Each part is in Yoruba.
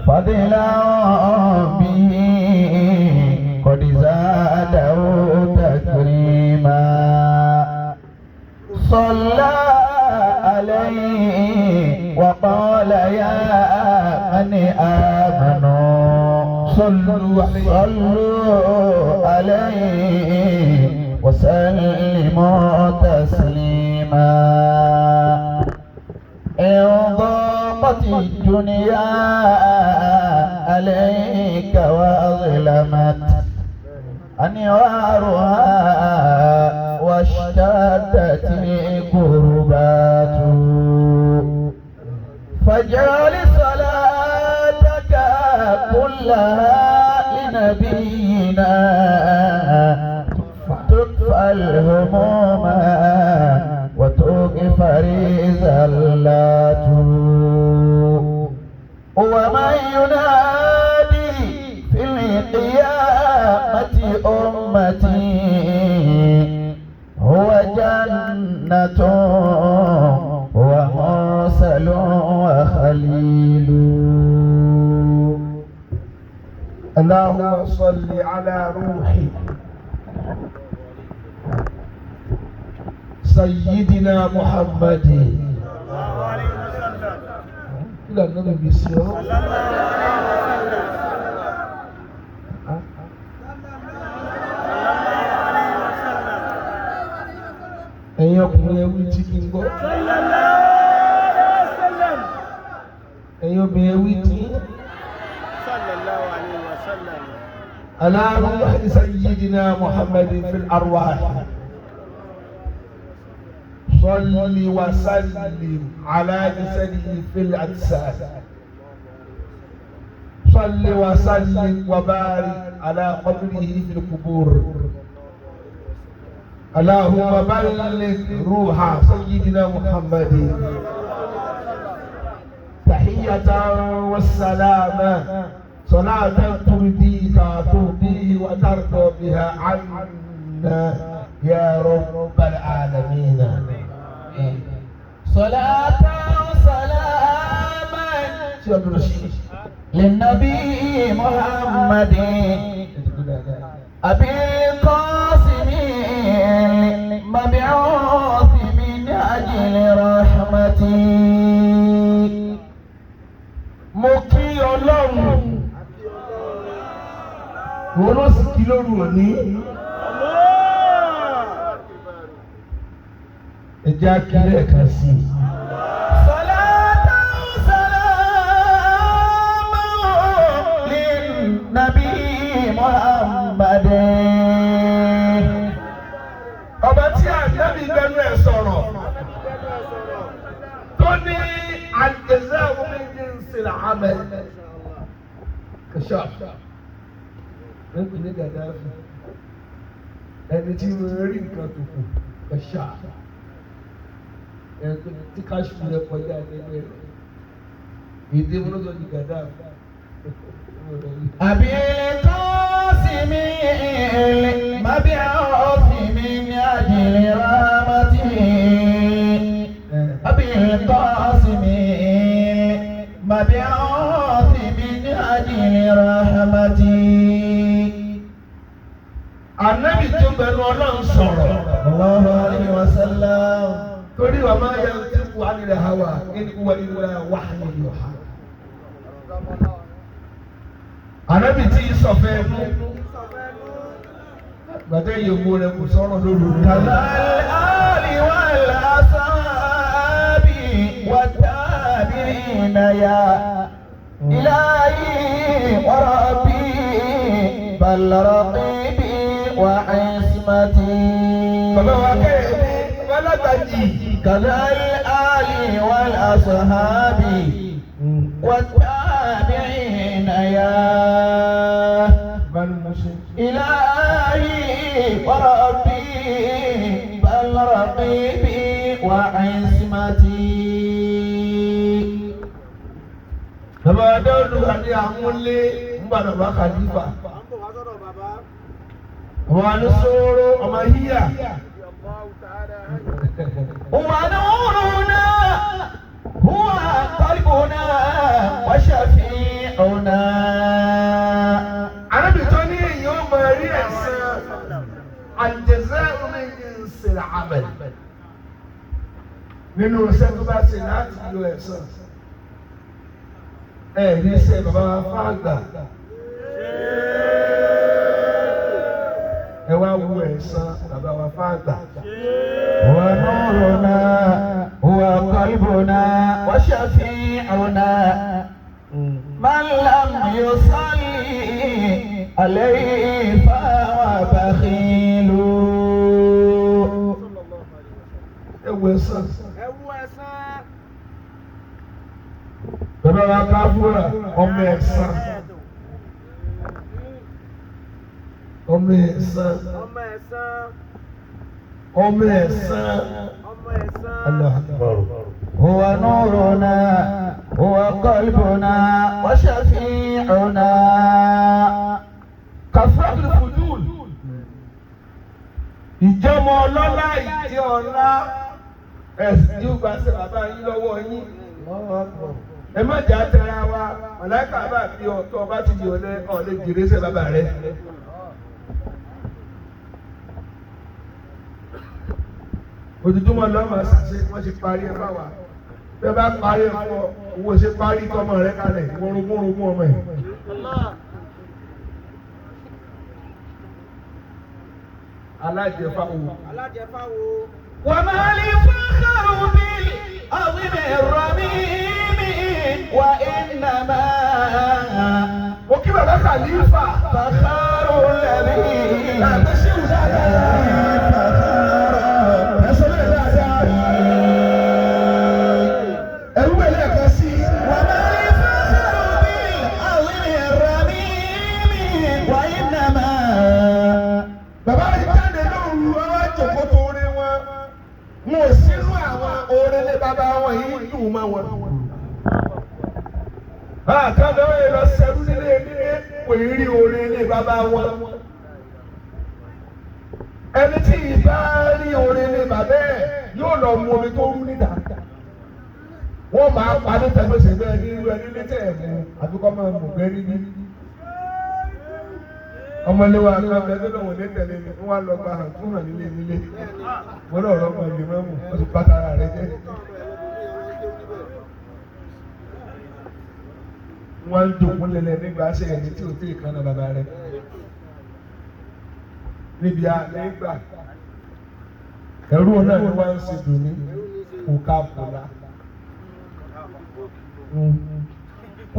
فضلا به قد زاده تكريما صلى عليه وقال يا من آمنوا صلوا عليه وسلموا تسليما إن ضاقت الدنيا عليك وأظلمت أنوارها واشتدت الكربات فاجعل صلاتك كلها لنبينا تطفى الهموم وتغفر زلات ومن ينادي في القيامة أمتي هو جنة ومرسل وخليل اللهم صل على روحي سيدنا محمد إلى النبي صلى الله عليه وسلم. ẹ̀yin ọkùnrin ẹwú tí kí n gbọ́ ẹ̀yin obìnrin ẹwú tí على روح سيدنا محمد في الأرواح صل وسلم على جسده في الأجساد صل وسلم وبارك على قبره في القبور اللهم بلغ روح سيدنا محمد تحية والسلامة صلاة ترضيك وترضى بها عنا يا رب العالمين. صلاة وسلاما للنبي محمد أبي القاسم المبعوث من أجل رحمتي مكي الله ورسك لوني إجاك لك سي صلاة وسلاما للنبي محمد ọba tí ànábì gbẹnu ẹ sọ̀rọ̀ tó ní al-jazā'u min jinsil 'amal kẹsà ẹnkùnrin Gàdáfì ẹni tí mo rí nǹkan tó kù kẹsà ẹnkùnrin tí káṣù rẹ kọjá ẹgbẹ́ rẹ èdè wọn lọ di Gàdáfì. أبي القاسم المبعوث من أجل رحمته أبي القاسم المبعوث من أجل رحمته Ànábì tó bẹ̀rù Ọlọ́run sọ̀rọ̀ sallallahu alaihi wasallam torí wa ma yantiqu 'anil hawa in huwa illa wahyun yuha. Ànábì tí sọ̀fẹ́ mú gbàdé yòówó rẹ̀ kò sọ̀rọ̀ lóru. كالآل والأصحاب والتابعين يا إلهي وربي بل رقيبي وعصمتي كذا الآل والأصحاب والتابعين يا إلهي وربي بل رقيبي وعصمتي. Bàbá Dáúdù àti àmúlé ń bàdà bá Khalifa. Ọmọ Anúsóró ọmọ Híyà. ونورنا هو قلبنا وشفيعنا. Ànábì tó ní èyí ó máa rí ẹ̀san al-jazā'u min jinsil 'amal. Nínú iṣẹ́ tó bá ṣe láti lo ẹ̀san. Ní iṣẹ́ bàbá wa Faagba. Ẹ wá wo ẹ̀san bàbá wa Faagba. هو نورنا هو قلبنا وشفيعنا. من لم يصلي عليه فهو بخيل. Ẹ wo ẹ̀san. Bàbá wa Kaafura ọmọ ẹ̀san. Ọmọ ẹ̀san. Ọmọ ẹ̀san. Allahu Akbar. هو نورنا هو قلبنا وشفيعنا. كثرة الفضول. Ìjọmọ ọlọ́lá ìdí ọlá ẹ̀sìn tí ó gbà ṣe bàbá yín lọ́wọ́ yín. Ẹ má jà tẹ̀ra wa, màláìka bá bí ọ̀tọ̀ ọba ti di ọ̀lẹ́ jèrè ṣe bàbá rẹ̀. Ojúmọ́ lọ́mọ ṣàṣe wọ́n ti parí ẹ bá wa. Bẹ́ẹ̀ bá parí ẹ fún ọ, owó ṣe parí tọmọ rẹ kalẹ̀, wọ́rọ̀gún ọmọ ẹ̀. Alájẹfáwo. وما لفخر بالعظيم الرميم وإنما وكيف بقى خليفة فخر الذي Àkàndá wọn lọ sẹ́rú nílé kò rí orin ní bàbá wọn. Ẹni tí ìbá rí orin ní bàbá ẹ̀ yóò lọ mu omi tó rú níta. Wọ́n máa parí tẹ̀gbẹ́sẹ̀ bẹ́ẹ̀ ní irú ẹni létẹ̀ ẹ̀mú àbíkọ́ máa mú gẹ́rí ní. Ọmọléwà akábẹ́ tó lọ́wọ́ ní tẹ̀lé ni wọ́n á lọ gba hàn fún hàn nílé. Wọ́n náà rọ́ ọmọ ìlú mẹ́mú wọ́n ti pátá ara rẹ̀ jẹ́. Wọ́n ń dògún lẹ́lẹ́ nígbà ṣe ẹni tí ò tí ì kan náà bàbá rẹ̀. Níbi àlégbà ẹ̀rú náà ni wọ́n ń ṣe dùn ní Kaafura.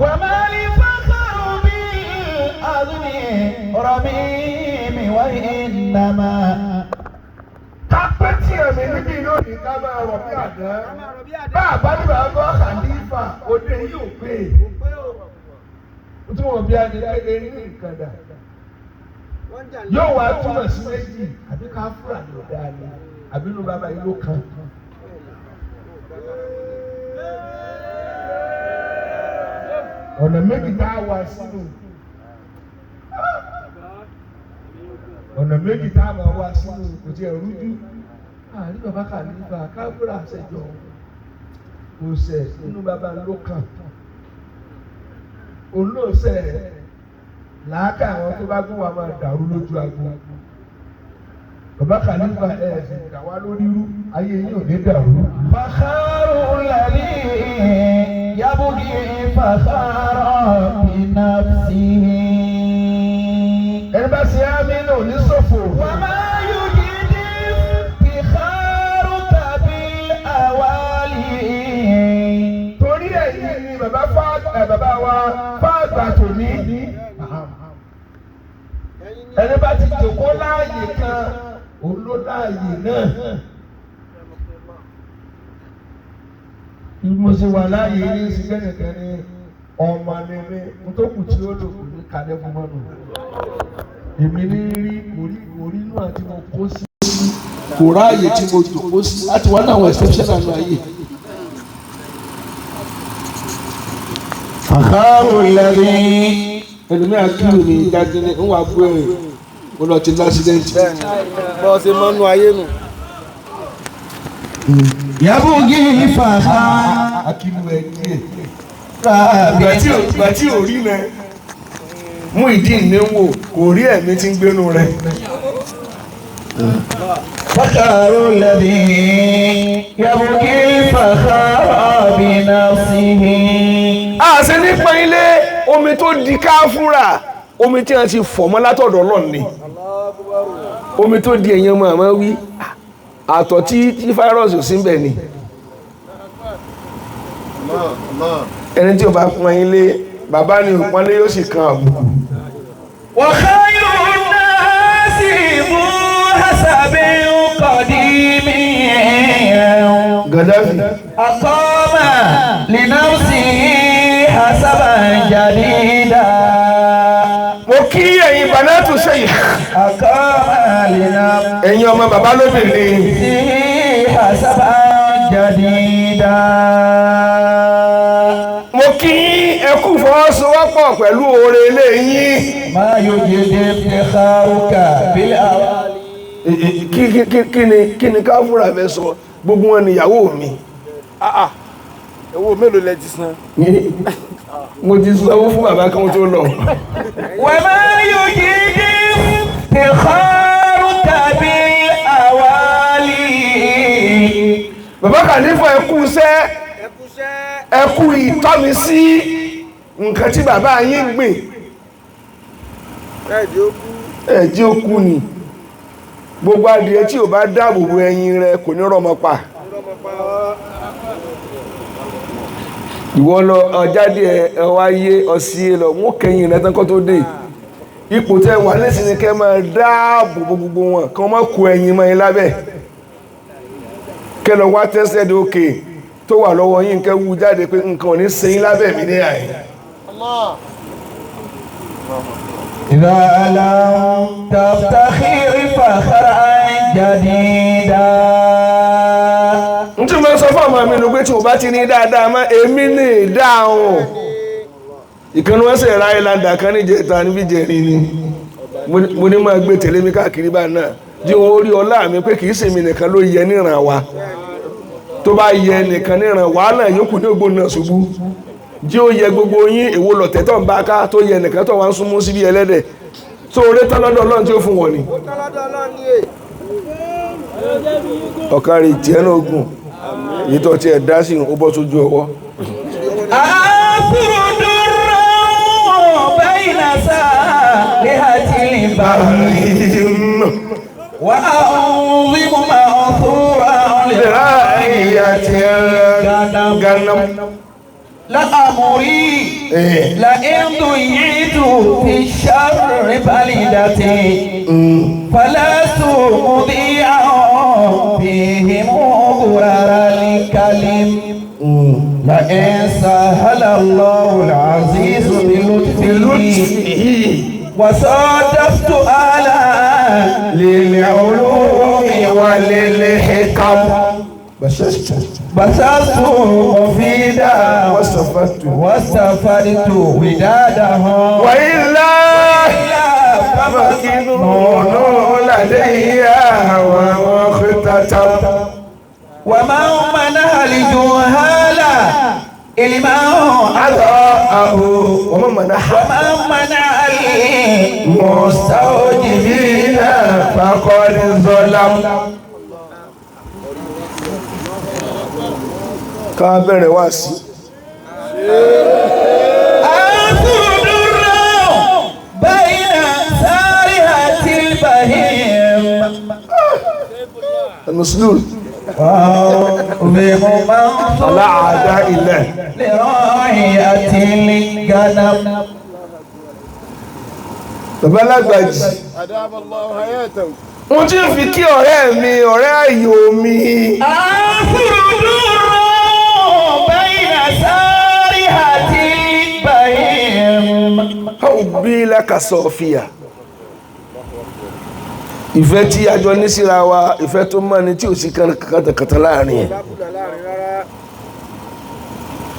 وما لفخر بالعظيم رميم وإنما kápẹ́tì ẹ̀mí níbí lónìí ká máa rọ̀ bí àdá. Bá àbálùbá bọ́ Khalifa òde yóò pé. Ó tún wọ̀ bí adé ní ìkàdà. Yóò wá túmọ̀ sí méjì àbí Kaafura ló dáa ni àbí ló bàbá yìí ló kàn. Ọ̀nà méjì tá a wá sínú. Ọ̀nà méjì tá a máa wá sínú kò tí ẹ̀ rújú. Àní bàbá Khalifa Kaafura ṣẹjọ kò ṣẹ̀ nínú bàbá ló kàn. Olóòṣẹ̀ làákà àwọn tó bá gún wa máa dàrú lójú agbo. Bàbá Khalifa sì kà wá lórí rú ayé yìí ò ní dàrú. فخر الذي يبغي فخرا بنفسه. Ẹni bá ṣe àmì náà ní ṣòfò. وما يجد افتخارك بالأوالي. Torí ẹ̀yìn ni bàbá wa Faagba tò ní. Ẹni bá ti jòkó láàyè kan, òun ló láàyè náà. Mo ṣe wà láàyè ní ìsìnkẹ́nìkan ní ọmọ nílé tó kù tí ó lò kù ní kalẹ̀ fún mọ́nù. Èmi ní rí orí inú àti mo kó sí. Kò ráàyè tí mo jòkó sí láti wá náà wọ exception àná ayé. فخر الذي Ẹlòmíràn kúrò ní ìdájí ní ń wà bú ẹ̀rìn mo lọ ti lásìdẹ́ǹtì. Bọ́ọ̀ ṣe mọ́nú ayé nù. يبغي فخرا akílù ẹ̀ díẹ̀ ìgbà tí ò rí rẹ mú ìdí ìníwò kò rí ẹ̀mí tí ń gbénu rẹ. فخر الذي يبغي فخرا بنفسه. àṣẹ nípa ilé omi tó di Kaafura omi tí wọ́n ti fọ̀ mọ́ látọ̀dọ̀ Ọlọ́run ni omi tó di èèyàn mọ́ àmọ́ wí àtọ̀ tí fáírọ́ọ̀sì sí bẹ̀ ni ẹni tí ó bá pọn ilé bàbá ni òpọ́nlé yóò sì kan àbùkù. وخير الناس ذو حسب قديم Gaddafi أقام لنفسه حسبا جديدا. mo kí ẹ̀yin banatu Shaykh أقام لنفسه ẹ̀yin ọmọ bàbá lóbìnrin حسبا جديدا. mo kí ẹ kú fọwọ́sowọ́pọ̀ pẹ̀lú oore ilé yín. ما يجد افتخارك بالأوالي. kí ni Kaafura fẹ́ sọ gbogbo wọn níyàwó mi. owó mélòó lẹ ti san. mo ti sanwó fún bàbá kan tó lọ. وما يجد افتخارك بالأوالي. bàbá Khalifa ẹ kú iṣẹ́ ẹ kú ìtọ́mi sí nǹkan tí bàbá yín gbìn ẹ̀jí ó kú ni gbogbo adìẹ tí ò bá dáàbò bo ẹyin rẹ kò ní rọmọ pa. ìwọ lọ ọjáde ẹ wáyé ọsí lọ wọn kẹyìn rẹ tán kó tó dé ipò tẹ wà nísìnyí kẹ máa dáàbò bo gbogbo wọn kí wọn má kó ẹyin mọ́ yín lábẹ́ kẹ lọ wá tẹsẹ̀ dé òkè tó wà lọ́wọ́ yín kẹ wú jáde pé nǹkan ò ní ṣe yín lábẹ́ mi ní àyè. إذا لم تفتخر فخرا جديدا. n tí mo sọ fún ọmọ mi nù pé tí o bá ti ní dáadáa mọ́ èmi ní ìdáhùn ìkànnì wọn sì ra ìlànà kan níjẹta níbi jẹrin ni mo ní máa gbé tẹ̀lé mi káàkiri bá náà jí wọn rí ọlá mi pé kì í ṣèmi nìkan ló yẹ níran wa tó bá yẹ nìkan níran wàhálà yòókù ní ògbóná ṣubú jí ó yẹ gbogbo yín èwo lọ̀tẹ̀ tó ń bá ká tó yẹ nìkan tó wá ń súnmú síbi ẹlẹ́dẹ̀ tó orí tán lọ́dọ̀ Ọlọ́run tí ó fún wọn ni. ọ̀kárí tiẹ̀ náà gùn èyí tó tiẹ̀ dá sí ó bọ́ sójú ọwọ́. أفرد الروم بين سالحة البحر وأنظم مأثورا لرعية الغنم. لأمري لئن ضيعت في الشر بلدتي فلست مضيعا فيهم غرر الكلم. لئن سهل الله العزيز بلطفه وصادفت آلا للعلوم وللحكم بسست مفيدا واستفدت ودادها وإلا فمكنون لدي ومختتم. ومن منح الجهال علما أضاءه ومن منع المستوجبين فقد ظلم. ká bẹ̀rẹ̀ wá sí. أفرد الروم بين سارحة البهيم المسلول وأنظم على أعداء الله لرعية الغنم. bàbá Lágbàjì Adaballahu hayatahu. mo ti ń fi kí ọ̀rẹ́ mi ọ̀rẹ́ ayò mi. أفرد الروم بين سارحة البهيم حبي لك صافية. ìfẹ́ tí a jọ ní síra wa ìfẹ́ tó mọ́ ni tí ò sí kàtàkàtà láàrin ẹ̀.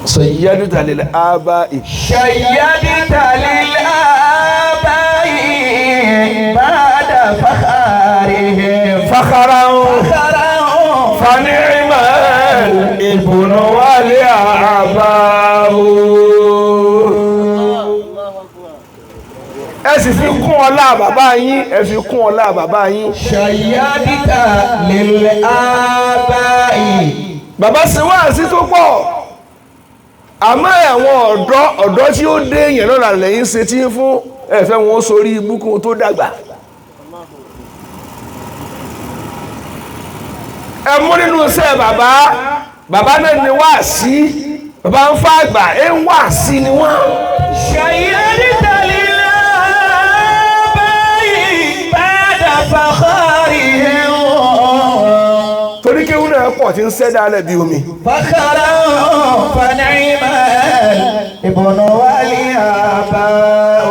سيدت للآباء شيدت للآباء بعد فخارهم فخرا فخرا فنعم ابن والآباء ẹ sì fi kún ọlá bàbá yín ẹ fi kún ọlá bàbá yín. شيدت للآباء bàbá ṣe wáàsí tó pọ̀ àmọ́ àwọn ọ̀dọ́ tí ó dé yẹn lọ́la lẹ́yìn ṣe tí ń fún ẹ̀fẹ́ wọn sórí ibùkún tó dàgbà. ẹ mú nínú iṣẹ́ bàbá náà ni wáàsí bàbá ń Faagba ẹ ń wáàsí ni wọ́n. شيدت للآباء بعد فخارهم torí kéwú náà pọ̀ tí ń ṣẹ́dá alẹ́ bí omi. فخرا فنعم ابن والآباء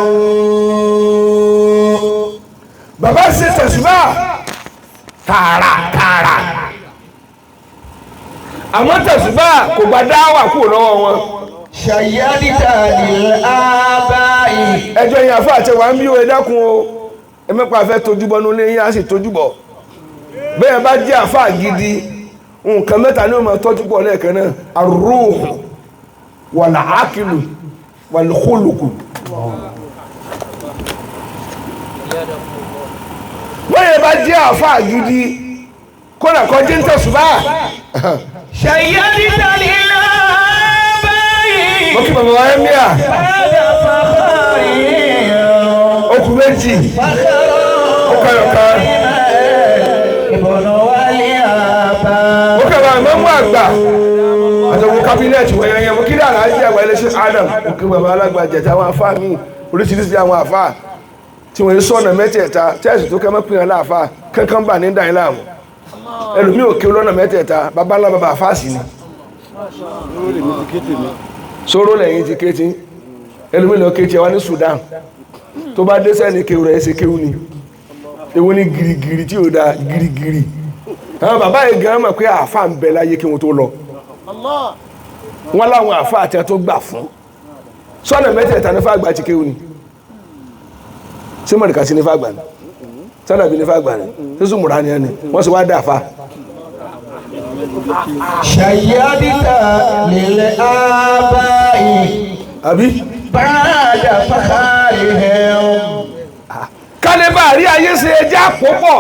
bàbá ṣe tẹ̀sùbá tààrà àmọ́ tẹ̀sùbá kò gba dáwà kúrò lọ́wọ́ wọn. شيدت للآباء ẹjọ́ yẹn àfáà àti ẹwà ń bí ó ẹ dákun o ẹ mẹ́pàá fẹ́ tojúbọ ní ilé yín á sì tojúbọ bẹ́ẹ̀ bá jẹ́ àfáà gidi nǹkan mẹ́ta ní ó máa tọ́jú pọ̀ lẹ́ẹ̀kan náà ar-ruh wal-aqlu wal-khuluqu. bẹ́ẹ̀ bá jẹ́ àfáà gidi kódà kọ́ jí ń tẹ̀sùbá. شيدت للآباء mo kí bàbá wa ẹ́ mìíà بعد فخارهم okùn méjì فخرا ọ̀kan ابن والآباء ó kẹwàá ìmọ̀mú àgbà àtọwọ́ kábínẹ̀tì wọ̀nyẹn mo kí ní àlàájì àgbà iléeṣẹ́ Adam mo kí bàbá alágbà jẹ̀tẹ̀ àwọn afá mi oríṣiríṣi àwọn afá tí wọ́n yé sọ̀nà mẹ́tẹ̀ẹ̀ta tẹ́ẹ̀sì tó kẹ́mọ́ pín in láàfá kankan bà ní dáin láàmú ẹlòmí ò kí lọ́nà mẹ́tẹ̀ẹ̀ta bàbá ńlá bàbá afá sí ni sóró lẹ́yìn ti kéétí ẹlòmí lọ kéétí wa ní Sudan tó bá dé sẹ́ni kéwù rẹ̀ ṣe kéwù ni ewu ní girigiri tí ò da girigiri àwọn bàbá yìí gan mọ̀ pé àáfà ń bẹ láyé kí wọ́n tó lọ wọ́n láwọn àáfà àti ẹ̀ tó gbà fún sọ́nà mẹ́tẹ̀ẹ̀ta ní Faagba ti kéwù ni sí mọ̀rìkà sí ní Faagba ni sọ́nà bí ní Faagba ni sísú múra ni ẹni wọ́n sì wá dà fa. شيدت للآباء àbí بعد فخارهم kálíbà rí ayé ṣe ẹjẹ́ àpòpọ̀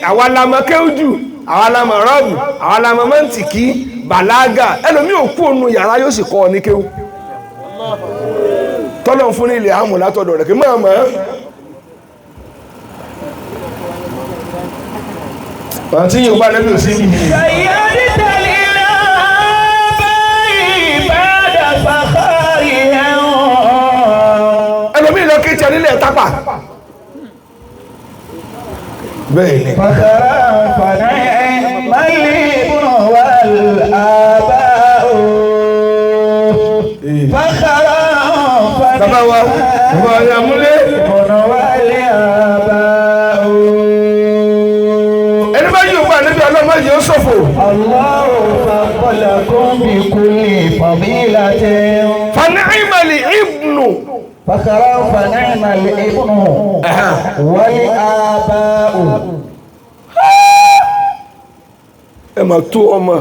àwa la mọ̀ kéwù jù àwa la mọ̀ rọ́ọ̀bù àwa la mọ̀ mọ́ǹtìkì bàlágà ẹlòmíì ò kú ònu yàrá yóò sì kọ́ ọ ní kéwù tọ́lọ̀ fún ní ilẹ̀ àmù látọ̀dọ̀ rẹ̀ kí máa mọ̀ ọ́n tí yóò bá lẹ́bí ò sí ní شيدت للآباء بعد فخارهم ẹlòmíì lọ kéjẹ nílẹ̀ tápà bẹ́ẹ̀ ni فخرا فنعم الابن والآباء فخرا bàbá wa bàbá wa ya múlé الابن والآباء ẹni bá yóò bá níbi ọlọ́mọ yìí ó ṣòfò الله فضلكم بكل فضيلة fanáìmàlì ìbùnù فخرا فنعم الابن والآباء ẹ mà tó ọmọ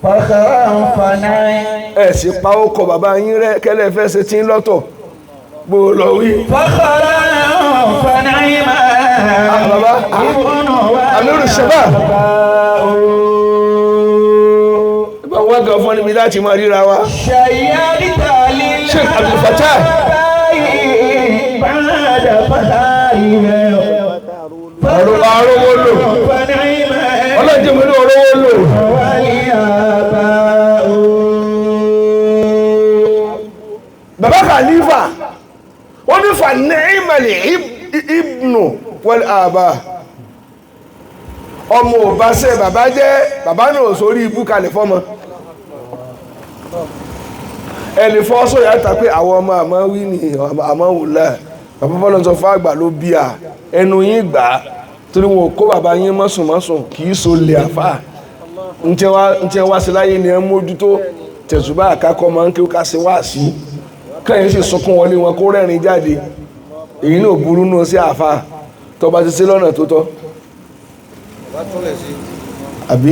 فخرا فنعم ẹ sì pa ọkọ̀ bàbá yín rẹ kẹ́lẹ́ fẹ́ ṣe tí ń lọ́tọ̀ bó lọ wí. فخرا فنعم bàbá Amiru Shabab ìbá wọn gan fún níbi láti máa ríra wa. شيدت Sheikh Abdul Fattah بعد فخارهم àrówó lò فنعم ọlọ́jọ́ mi ní orówó lò. والآباء bàbá Khalifa wọ́n ní fa ni'mal ibnu wal aba ọmọ ò bá ṣe bàbá jẹ́ bàbá náà sórí ibú kalẹ̀ fọ́mọ ẹni fọ́ sóyà ta pé àwọn ọmọ àmọ́ wí ní àmọ́ wùlá bàbá fọ́lọ́ sọ Faagba ló bí à ẹnu yín gbà á torí wọn kó bàbá yín mọ́sùnmọ́sùn kì í so lè àfà ń tẹ́ wá sí láyé ni ẹ mójútó tẹ̀sùbá àkákọ́ máa ń kí ó ká sí wá sí kẹ́yìn sì sunkún wọlé wọn kó rẹ́rìn jáde èyí náà burú náà sí àfà tó bá ti ṣe lọ́nà tó tọ́ àbí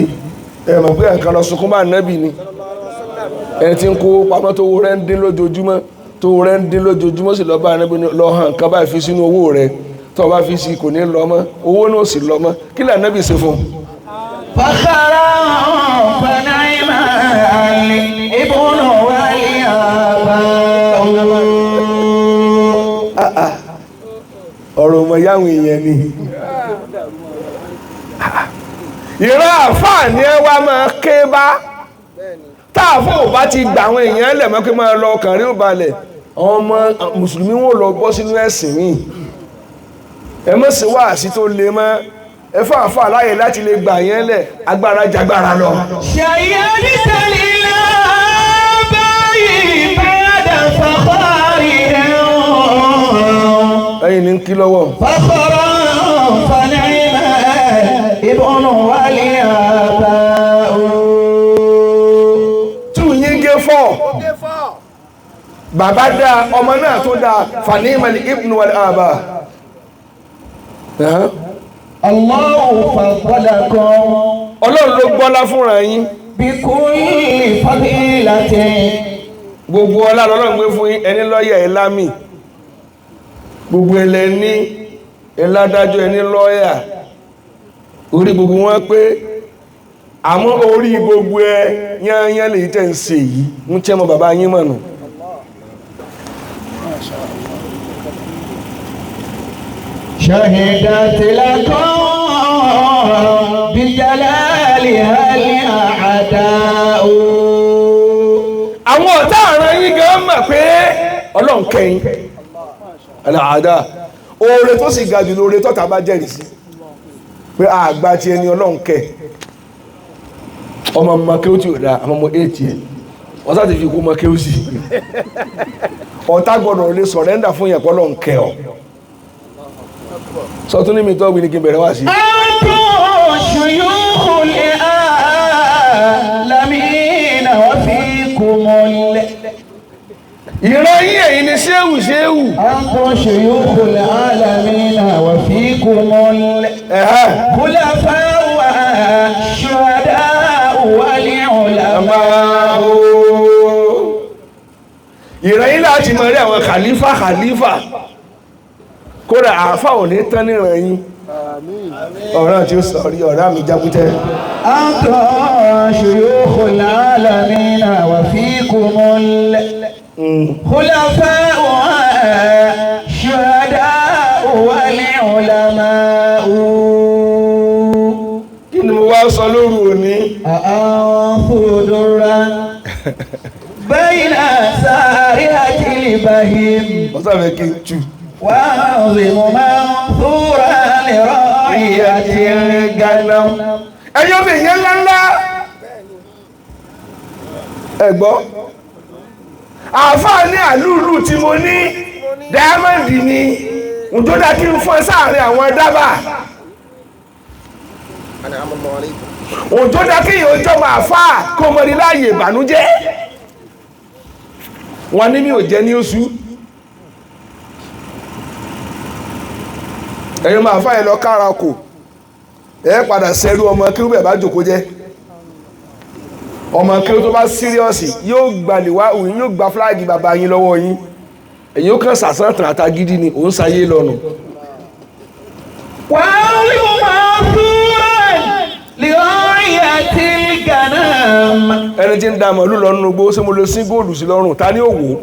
ẹ mọ̀ pé ẹ̀kan lọ sunkún bá nẹ́bì ni ẹni tí ń kó pamọ́ tó owó rẹ̀ ń dín lójoojúmọ́ tó owó rẹ̀ ń dín lójoojúmọ́ sì lọ bá nẹ́bì ni lọ hàn kan báyìí fi sínú owó rẹ̀ tó o bá fi sí kò ní lọ mọ́ owó náà sì lọ mọ́ kí lè nẹ́bì ṣe fún un. فخرا فنعم الابن والآباء. ọ̀rọ̀ ọmọ yáwọn èèyàn ni ìran àfáà ni ẹ wá máa ké bá táàfọ́ ò bá ti gbà àwọn èèyàn lẹ̀ mọ́ kí máa lọ ọkàn rí ò balẹ̀ àwọn ọmọ mùsùlùmí wọn lọ bọ́ sínú ẹ̀sìn mi ẹ mọ̀ sí wáàsí tó le mọ́ ẹ fàáfà láyè láti lè gbà yẹn lẹ̀ agbára jagbára lọ. شيادي تليلا باي بعد فخارهم ẹ̀yin ní kí lọ́wọ́. فخرا فنعم ابن والآباء. tún yín gé fọ́ bàbá dá ọmọ náà tó dá fanimali ibn wal aba. الله فضلكم ọlọ́run ló gbọ́lá fúnra yín بكل فضيلة. gbogbo ọlá lọ́lọ́run gbé fún yín ẹni lọ́ọ̀yà ẹ̀ lámì gbogbo ẹlẹ́ ní ẹládájọ́ ẹni lọ́ọ̀yà orí gbogbo wọn pé àmọ́ orí gbogbo ẹ yányán lè tẹ́ ń ṣe yìí ń tẹ́ mọ bàbá yín mọ̀nà. شهدت لكم بجلالها الأعداء. àwọn ọ̀tá àrán yín gan mọ̀ pé ọlọ́run kẹ́yìn aláàdá oore tó sì ga jù lóore tọ́ta bá jẹ́rìí sí pé àgbà tí ẹni ọlọ́run kẹ́ ọmọ mọ́kẹ́ tí ò dáa àmọ́ mọ́ 8 ẹ̀ wọ́n sáà ti fi kú mọ́kẹ́ ó sì ọ̀tá gbọ́dọ̀ lè sọ̀rẹ́ndà fún yẹn pọ́lọ́run kẹ́ ọ sọtún ní mi tọ́ wí ní kí n bẹ̀rẹ̀ wá sí. أنتم شيوخ الآلامين وفيكم ìran yín ẹ̀yin ni ṣéwù ṣéwù. أنتم شيوخ العالمين وفيكم الخلفاء والشهداء والعلماء. ìran yín láti mọ̀ rí àwọn khalifa kódà àáfà ò ní tán níran yín ọ̀ràn tí ó sọ rí ọ̀rá mi jábútẹ́. أنتم شيوخ العالمين وفيكم الخلفاء والشهداء والعلماء. kí ni mo wá sọ lóru òní. أنفذرا بين سارية البهيم ọ̀sán fẹ́ kí n tú. وأعظم منثورا لراعية الغنم. ẹyọ mi yẹn ńláńlá ẹgbọ́ àáfàá ní àlúùlù tí mo ní dáyámọ́ndì ni ǹjọ́ dá kí n fún ẹ sáàrin àwọn dábàá ǹjọ́ dá kí yóò jọ máa fà kó mọ ní láàyè ìbànújẹ́ wọn ní mi ò jẹ́ ní oṣù ẹ̀yin máa fà ẹ lọ kára kò ẹ padà sẹ́rú ọmọ kí ó bẹ̀ bá jòkó jẹ́ ọmọ kí ó tó bá síríọ̀sì yóò gbalìwá òun yóò gba fúláàgì bàbá yín lọ́wọ́ yín èyí ó kàn sàsán tààtà gidi ni òun sáyé lọ́nu. وأعظم منثورا لراعية الغنم. ẹni tí ń da màálù lọ nínú gbó ṣé mo lè sí góòlù sí lọ́rùn ta ni ó wò ó.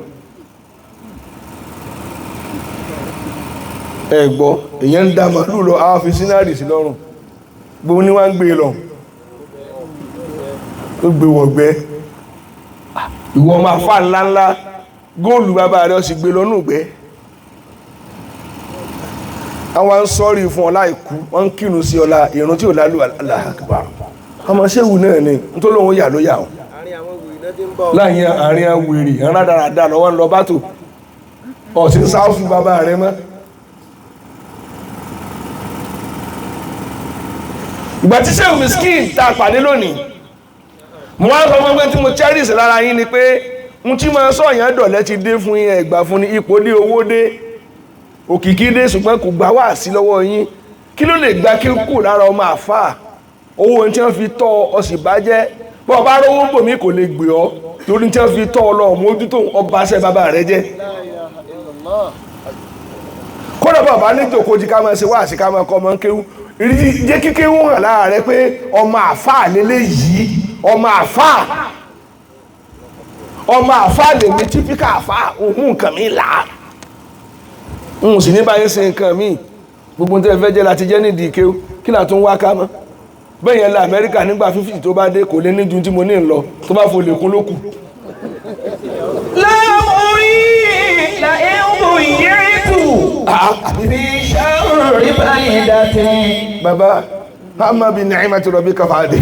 ẹ gbọ́ èyàn ń da màálù lọ àwọn fi sínárì sí lọ́rùn gbogbo ní wá ń gbé lọ ó gbé wọ̀gbẹ́ ìwọ máa fà ńláńlá góòlù bàbá rẹ̀ ó sì gbé lọ́nù gbẹ́ àwọn ń sọ́rí fún ọlá ìkú wọ́n ń kírun sí ọlá ìrun tí ò lálù aláàkùbà ọmọ ṣéwù náà ni tó lóun yà ló yà ọ́ láàrin àárín àwèrè rádaràdà lọ́wọ́ ń lọ bátò ọ̀sìn sáfù bàbá rẹ̀ mọ́ ìgbà tí ṣéwù miskin ta pàdé lónìí mo wá sọ fún pé tí mo cherish lára yín ni pé n tí máa sọ yẹn dọ̀lẹ́ ti dé fún yín ẹ̀gbà fún ní ipò dé owó dé òkìkí dé ṣùgbọ́n kò gbà wá sí lọ́wọ́ yín kí ló lè gba kí ó kù lára ọmọ àfáà owó tí wọ́n fi tọ́ ọ sì bàjẹ́ bọ́ bá rówó bòmí kò lè gbé ọ torí tí wọ́n fi tọ́ ọ lọ mójútó ọba ṣẹ́ bàbá rẹ jẹ́ kódà bàbá ní jòkó jí ká máa ṣe wáàsí ká máa kọ́ ọmọ kéwú jẹ́ kíkéwú hàn lára rẹ pé ọmọ àfáà lélẹ̀ yìí ọmọ àfáà lèmi típíkà àfáà òun nǹkan mi là á n sì ní báyìí ṣe nǹkan mi gbogbo tẹ́ fẹ́ jẹ́ láti jẹ́ nídìí kéwú kí là tún wá ká mọ́ bẹ́ẹ̀ yẹn la Amẹ́ríkà nígbà 50 tó bá dé kò lé ní ju tí mo ní lọ tó bá fò lè kún lókù. lámúrí la ẹ̀hún yẹ́rìtù fi ṣàròrí báyìí dàtí. bàbá hàmà bí ni'mati rabbika fàdé.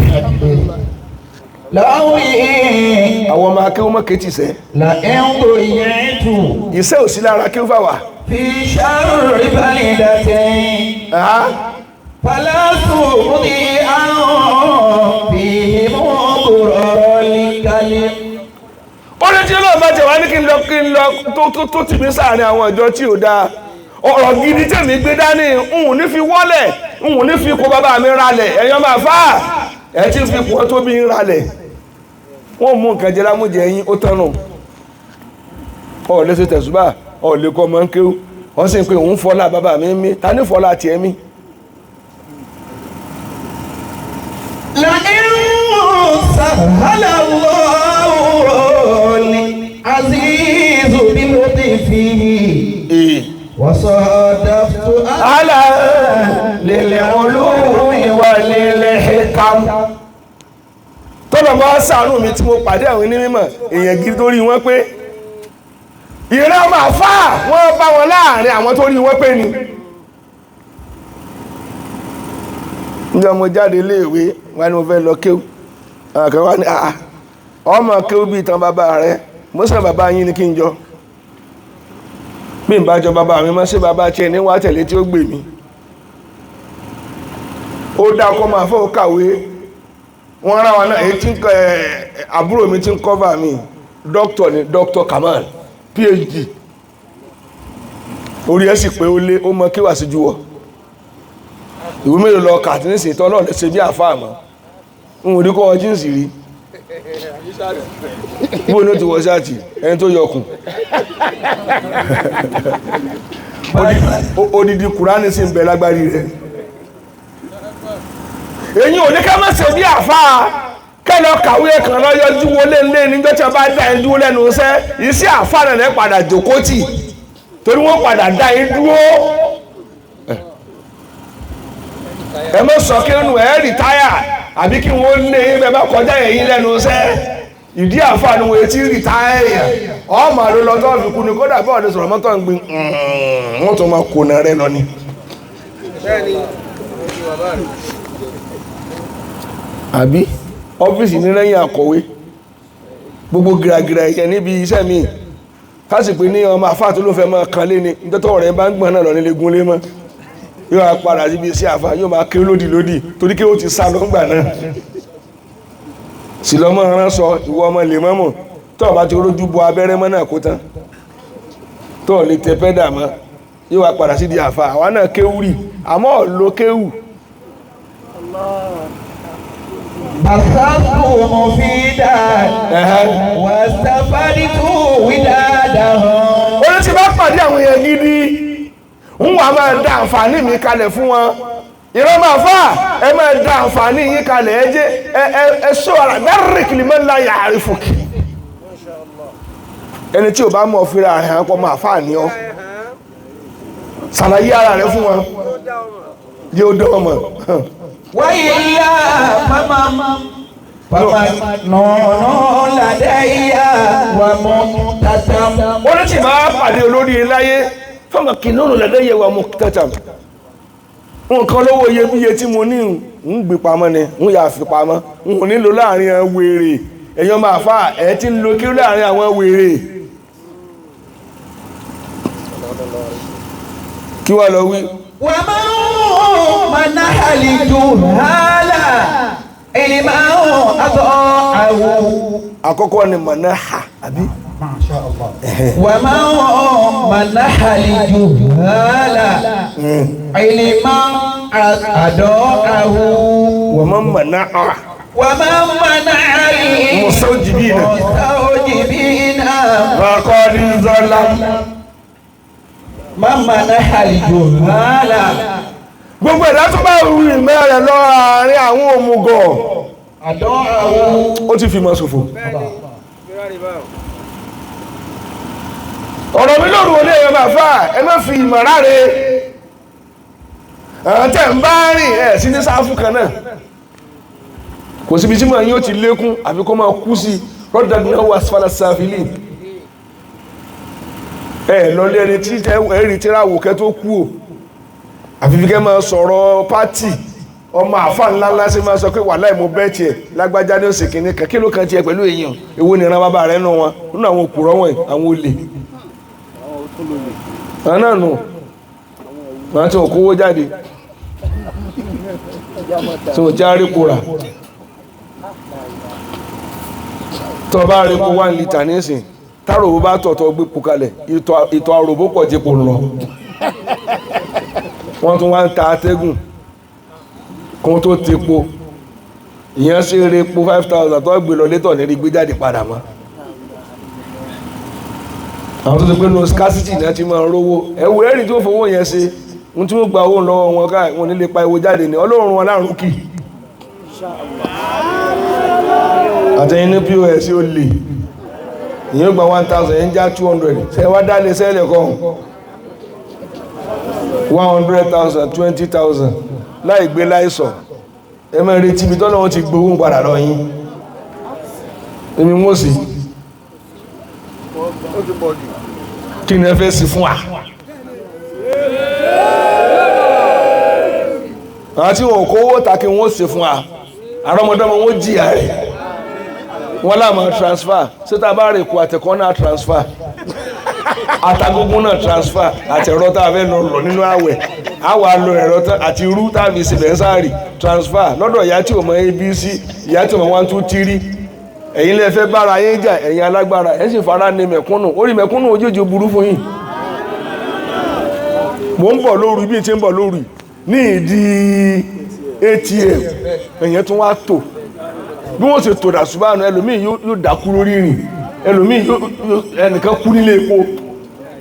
láwùyí. àwọn ọmọ akéwọ́ mọ́ kéjì sẹ́. la ẹ̀hún yẹ́rìtù. ìṣe òsì lára kéwọ́ fà wá. fi ṣàròrí báyìí dàtí. Falasu mudi ahun fi mọ́kúrọ̀ líkalẹ̀. Ó ní tí olóòbá jẹ̀ wá ní kí n lọ tó tì mí sáàrin àwọn ìjọ tí ò dáa. Ọ̀rọ̀ gidi tèmi gbé dání, n ní fi wọ́lẹ̀, n ní fi kó bàbá mi ralẹ̀, ẹ̀yọ́ máa fà á. Ẹ ti fi kó tó bí ń ralẹ̀. Wọ́n mú nǹkan jẹ lámújẹ yín, ó tán nù. Ọ̀ lè ṣe tẹ̀sùbà, ọ̀ lè kọ́ ọmọ ń kéwú. Wọ́n sì ń pe òun fọlá bàbá mi ń mí, ta ní fọlá tiẹ̀ mí? لئن سهل الله العزيز بلطفه وصادفت على للعلوم وللحكم. tọ́lọ̀ bá ṣàánú mi tí mo pàdé àwọn onímọ̀ èèyàn gidi tó rí wọn pé ìran máa fà wọ́n bá wọn láàrin àwọn tó rí wọn pé ni. níjọ́ mo jáde iléèwé wá ní mo fẹ́ lọ kéwú àwọn kan wá ní ọmọ kéwú bíi tán bàbá rẹ mo sàn bàbá yín ní kí n jọ bí n bá jọ bàbá mi mọ́ sí bàbá tiẹ̀ ní wá tẹ̀lé tí ó gbè mí ó dá ọkọ máa fọ́ kàwé wọ́n rá wa náà èyí tí àbúrò mi ti ń kọ́fà mi dókítà ni Dr. Kamal PhD orí ẹ̀ sì pé ó lé ó mọ kí wà sí ju wọ ìwé mélòó lọ kàtí ní ìsìntọ́ náà lè ṣe bí àfáà mọ́ ń wò ní kọ́ jíǹsì rí bó ní ó ti wọ ṣáàtì ẹni tó yọkùn odidi Kùránì sí ń bẹ lágbárí rẹ̀ èyí ò ní ká má ṣe bí àfáà kẹ́lọ kàwé ẹ̀kan lọ́yọ́ júwó lé níjọ́ tí a bá dá ẹ dúró lẹ́nu iṣẹ́ iṣẹ́ àfáà náà lẹ́ padà jòkótì torí wọ́n padà dá ẹ dúró ẹ mọ́ sọ kí nínú ẹ̀ rìtáyà àbí kí wọ́n lé ibẹ̀ bá kọjá ẹ̀yìn lẹ́nu iṣẹ́ ìdí àǹfààní wo etí rìtáyà ọmọ àlọ́ lọ́tọ́ fi kú ni kódà bọ́ọ̀dù sọ̀rọ̀ mọ́tò ń gbin wọ́n tó máa kóná rẹ lọ ni. àbí ọ́fíìsì ní lẹ́yìn àkọ̀wé gbogbo gíragíra ẹ̀yẹ níbi iṣẹ́ mi kásìpé ní ọmọ àfáà tó ló fẹ́ máa kan lé ni nítorí ọ̀rẹ́ bá ń gbọ́n náà lọ nílé gúnlé mọ́ yóò máa padà síbi iṣẹ́ àfà yóò máa ké lódì torí kí ó ti sá lọ́ngbà náà sì lọ́mọ ránṣọ ìwọ ọmọ lè mọ́mọ́ tó o bá ti rójú bọ abẹ́rẹ́ mọ́ náà kó tán tó o lè tẹ pẹ́dà mọ́ yóò wá padà síbi àfà àwa náà kéwù rì àmọ́ ló kéwù. Àsáàbù mufida wàsàfàdìtù wídàdàhàn. Ó ní tí bá pàdé àwọn èèyàn gidi ń wà máa dá àǹfààní mi kalẹ̀ fún wọn ìran máa fà ẹ máa dá àǹfààní yín kalẹ̀ ẹ jẹ́ ẹ sọ ara dárí kìlìmọ́ ńlá yàrá ìfòkì ẹni tí ò bá mọ̀ fíra rẹ̀ hàn pọ̀ máa fà ní ọ ṣàlàyé ara rẹ̀ fún wọn yóò dán ọmọ. wáyé ńlá mama nọ̀ọ̀nà làdáyà wà mọ́ tàtàm. Ó ní tí máa pàdé olórí láyé fọ́nà kìnnìún lẹ́dẹ́yẹ wà mọ́ tàtàm nǹkan lówó iyebíye tí mo ní ń gbé pamọ́ ni ń yà fi pamọ́ ń nílò láàrin àwọn wèrè èèyàn máa fà ẹ̀ tí ń lo kí láàrin àwọn wèrè kí wá lọ wí. wà máa ń mana àlejò hálà èyí máa ń àtọ̀ àwọ̀. àkọ́kọ́ ni manaha àbí. wà máa ń mana àlejò hálà èyí máa ń أضاعه ومن منع ومن منع المستوجبين المستوجبين فقد ظلم. من منع الجهال gbogbo ẹ̀dá tó bá rú ìmọ̀ rẹ̀ lọ àárín àwọn òmùgọ̀ أضاعه ó ti fi mọ́ ṣòfò. ọ̀rọ̀ mi lóru olè ẹ̀ máa fà ẹ má fi ìmọ̀ ráre àwọn tẹ̀ ń bá rìn ẹ̀ sí ní sáfù kan náà kò síbi tí màá yín ó ti lékún àfi kó máa kú sí rọ́dàdúnà wà sífàlà sáfìlì ẹ̀ lọ́lé ẹni tí ẹ̀rì tí ra wòkẹ́ tó kú o àfi fi kẹ́ máa sọ̀rọ̀ pátì ọmọ àfa ńláńlá sí máa sọ pé wàláì mo bẹ́ẹ̀ tiẹ̀ lágbájá ní òsè kìíní kan kí ló kan tiẹ̀ pẹ̀lú èèyàn èwo ni ìran bàbá rẹ̀ nù wọn nínú àwọn òkúrọ̀ wọn àwọn olè àwọn náà nù wọn ti kówó jáde tí wọ́n já rí kóra tó bá rí kó 1 litre nísìn táròbó bá tọ̀tọ̀ gbé pukalẹ̀ ìtọ̀ àròbó pọ̀ jẹ́ pò lọ wọ́n tún wá ń ta atẹ́gùn kún tó ti po ìyẹn sí eré po 5,000 tó gbé lọ létọ̀ ní rí gbé jáde padà mọ́ àwọn tó ti pé no scarcity náà ti máa rówó ẹ̀wù ẹ̀rì tó fowó yẹn ṣe ohun tí wọ́n gba owó lọ́wọ́ wọn káà wọn nílé pa ewo jáde ní ọlọ́run wọn láàrún kì àtẹ̀yìn ní pos ó lè ìyẹn gba 1,000 ẹ̀ ń já 200 ṣe wá dálé sẹ́lẹ̀ kan 100,000 20,000 láì gbé láìsọ̀ ẹ máa retí ibi tọ́lọ́wọ́ ti gbowó padà lọ yín èmi mọ́ sí kí ni ẹ fẹ́ sí fún wa àwọn tí wọn kó owó ta kí wọ́n ṣe fún wa àrọ́mọdọ́mọ wọn jìyà rẹ̀ wọ́n láàmà transfer síta bá rè kú àtẹ̀kọ́ náà transfer àtàgógún náà transfer àtẹ̀rọ tá a fẹ́ lọ nínú àwẹ̀ àwọ̀ àlọ́ ẹ̀rọ àti irú tàbí ìsìnlẹ̀ sáàrì transfer lọ́dọ̀ ìyá tí ò mọ abc ìyá tí ò mọ 1 2 3 ẹ̀yin lè fẹ́ bára yín jà ẹ̀yin alágbára ẹ̀ sì fara ní mẹ̀kúnnù orí mẹ̀kúnnù ojójó burú fún yín mò ń bọ̀ lóru bí n ti ń bọ̀ lóru ní ìdí atm ẹ̀yẹn tún wá tò bí wọ́n ṣe tò dàsúbánu ẹlòmíì yóò dákú lórí rìn ẹlòmíì ẹnìkan kú nílé epo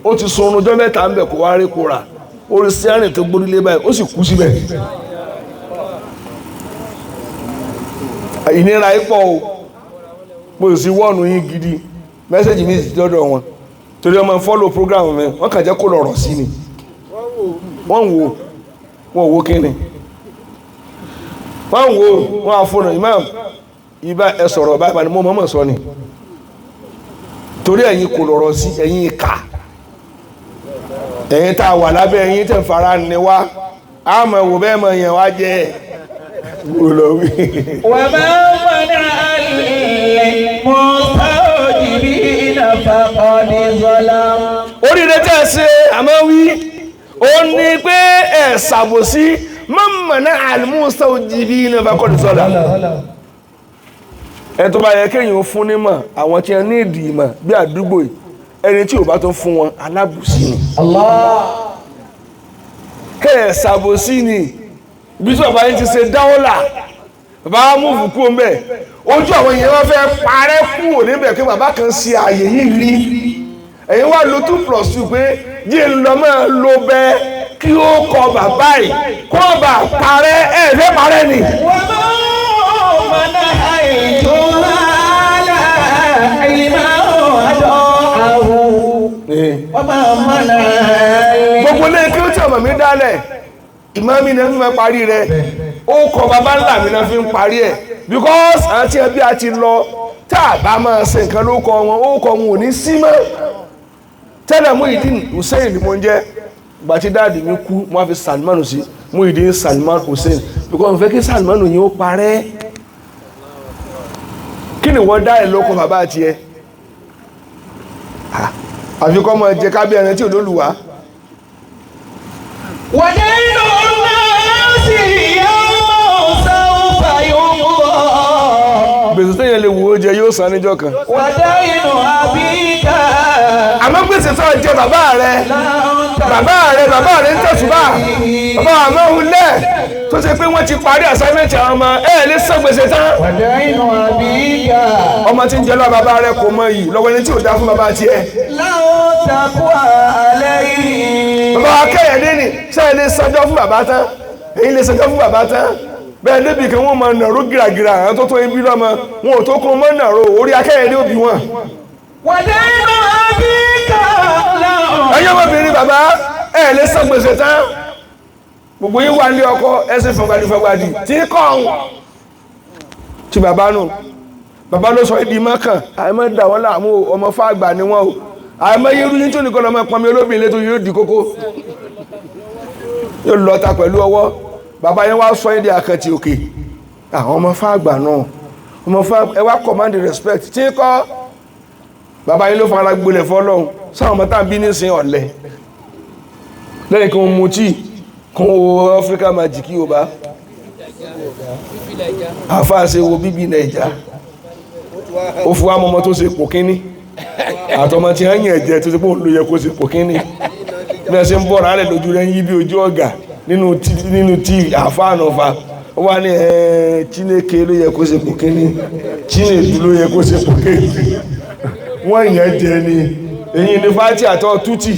ó ti sọ ọrùn ọjọ́ mẹ́ta ń bẹ̀ kó wá rí kó rà orí sẹ́rìn tó gbórílé báyìí ó sì kú síbẹ̀ ìnira ipò o mo sì wọ́ọ̀nù yín gidi mẹ́sẹ̀jì mi sì lọ́dọ̀ wọn torí ọmọ fọ́lọ̀ program mi wọ́n kàn jẹ́ kó lọ̀rọ̀ sí ni wọ́n wo kíni wọ́n wo wọ́n àfọ̀nà imam ibà ẹ sọ̀rọ̀ báyìí mo mọ̀mọ̀ sọ ni torí ẹ̀yin kò lọ̀rọ̀ sí ẹ̀yin ìkà ẹ̀yin tá a wà lábẹ́ ẹ̀yin tẹ̀ fara ní wá a mọ̀ wò bẹ́ẹ̀ mọ̀ yẹn wá jẹ́ olówí. wà bá wọnà المستوجبين فقد ظلم. oríire tẹ́ ẹ ṣe àmọ́ wí ó ní pé ẹ ṣàbòsí mọ̀mọ́nà المستوجبين فقد ظلم. ẹ tó bá yẹ kéèyàn fún nímọ̀ àwọn tí wọ́n ní ìdí ìmọ̀ bí àdúgbò yìí ẹni tí ò bá tó fún wọn alábùsí ni. kẹ́ ẹ ṣàbòsí ni bí tí bàbá yín ti ṣe dáwọ́là bàbá wa múùfù kú ọmọ ẹ̀ ojú àwọn èèyàn wọn fẹ́ parẹ́ kúrò níbẹ̀ pé bàbá kan ṣe àyè yìí rí ẹ̀yin wá lo 2+2 pé yé ń lọ máa lo bẹ́ẹ̀ kí ó kọ bàbá yìí kó bà parẹ́ ẹ̀ fẹ́ parẹ́ ni. wọ́n mọ̀ náà àìjọ hàlà ìmọ̀ àjọ àwọ̀ wọ́n mọ̀ náà. gbogbo ilé kí ó tí ọmọ mi dálẹ̀ ìmáàmì náà fi máa parí rẹ̀ ó kọ bàbá ńlá mi náà fi ń parí ẹ̀ because àti ẹbí àti lọ tá a bá máa ṣe nǹkan ló kọ wọn ó kọ wọn ò ní sí mọ́ tẹ́lẹ̀ Muyideen Hussein ni mo ń jẹ́ ìgbà tí dáàdì mi kú wọ́n á fi Salman sí Muyideen Salman Hussein because mo fẹ́ kí Salman yìí ó parẹ́ kí ni wọ́n dá ẹ̀ lóko bàbá àti ẹ̀ àfikọ́ mọ̀ jẹ́ kábí ẹran tí ò lólùwà. ودين الناس يوم سوف يقضى. gbèsè téèyàn lè wò ó jẹ yóò san níjọ́ kan. ودين أبيك. àmọ́ gbèsè tó jẹ bàbá rẹ ń tẹ̀sùbà bàbá àmọ́ òun lẹ̀ tó ṣe pé wọ́n ti parí assignment àwọn ọmọ ẹ̀ lè san gbèsè tán. ودين أبيك ọmọ tí ń jẹ lọ́wọ́ bàbá rẹ̀ kò mọ yìí lọ́wọ́ ẹni tí ò dá fún bàbá tiẹ̀. لو تقوى عليه. bàbá wa kẹ́yẹ̀dé ni sẹ́yìn lè sanjọ́ fún bàbá tán èyí lè sanjọ́ fún bàbá tán bẹ́ẹ̀ débi kan wọ́n máa nàró gíragíra àwọn tó tó ibi lọ́mọ wọn ò tó kó mọ́ nàró orí akẹ́yẹ̀dé òbí wọn. ودين أبيك لو. ẹ̀yin ọmọbìnrin bàbá ẹ̀ lè san gbèsè tán gbogbo yín wà ní ọkọ ẹsẹ̀ fọgbadì tí kọ́ ọ̀hún tí bàbá nù bàbá ló sọ ìdí mọ́kàn àìmọ́ dà wọ́n láàmú ọmọ Faagba ni wọ́n o àìmọ́ yẹ́rú yín tó nìkan lọ́mọ pọnmi olóbìnrin létò yóò di kókó yóò lọ́ta pẹ̀lú ọwọ́ bàbá yẹn wá sọ ìdí àkàntì òkè àwọn ọmọ Faagba náà ọmọ Faagba ẹ wá command respect tí kọ́ bàbá yẹn ló fara gbolẹ̀ fọlọ́hún sáwọn ọmọ táwọn bí nísìnyí ọ̀lẹ lẹ́yìn kí wọ́n mu tíì kún wo Africa Magic yóò bá àfáàṣe wo bíbí Nàìjà ó fi wá mọ́mọ́ tó ṣe pò kíní àtọmọ tí wọ́n yàn ẹ̀jẹ̀ tó ṣe pò ló yẹ kó ṣe pò kíní bí wọ́n ṣe ń bọ̀rọ̀ alẹ́ lójú rẹ̀ ń yí bí ojú ọ̀gá nínú TV àfáànàfà ó wá ní Chineke ló yẹ kó ṣe pò kíní Chinedu ló yẹ kó ṣe pò kíní wọ́n yàn ẹ̀jẹ̀ ni èyí ní fáti àtọ́ tútì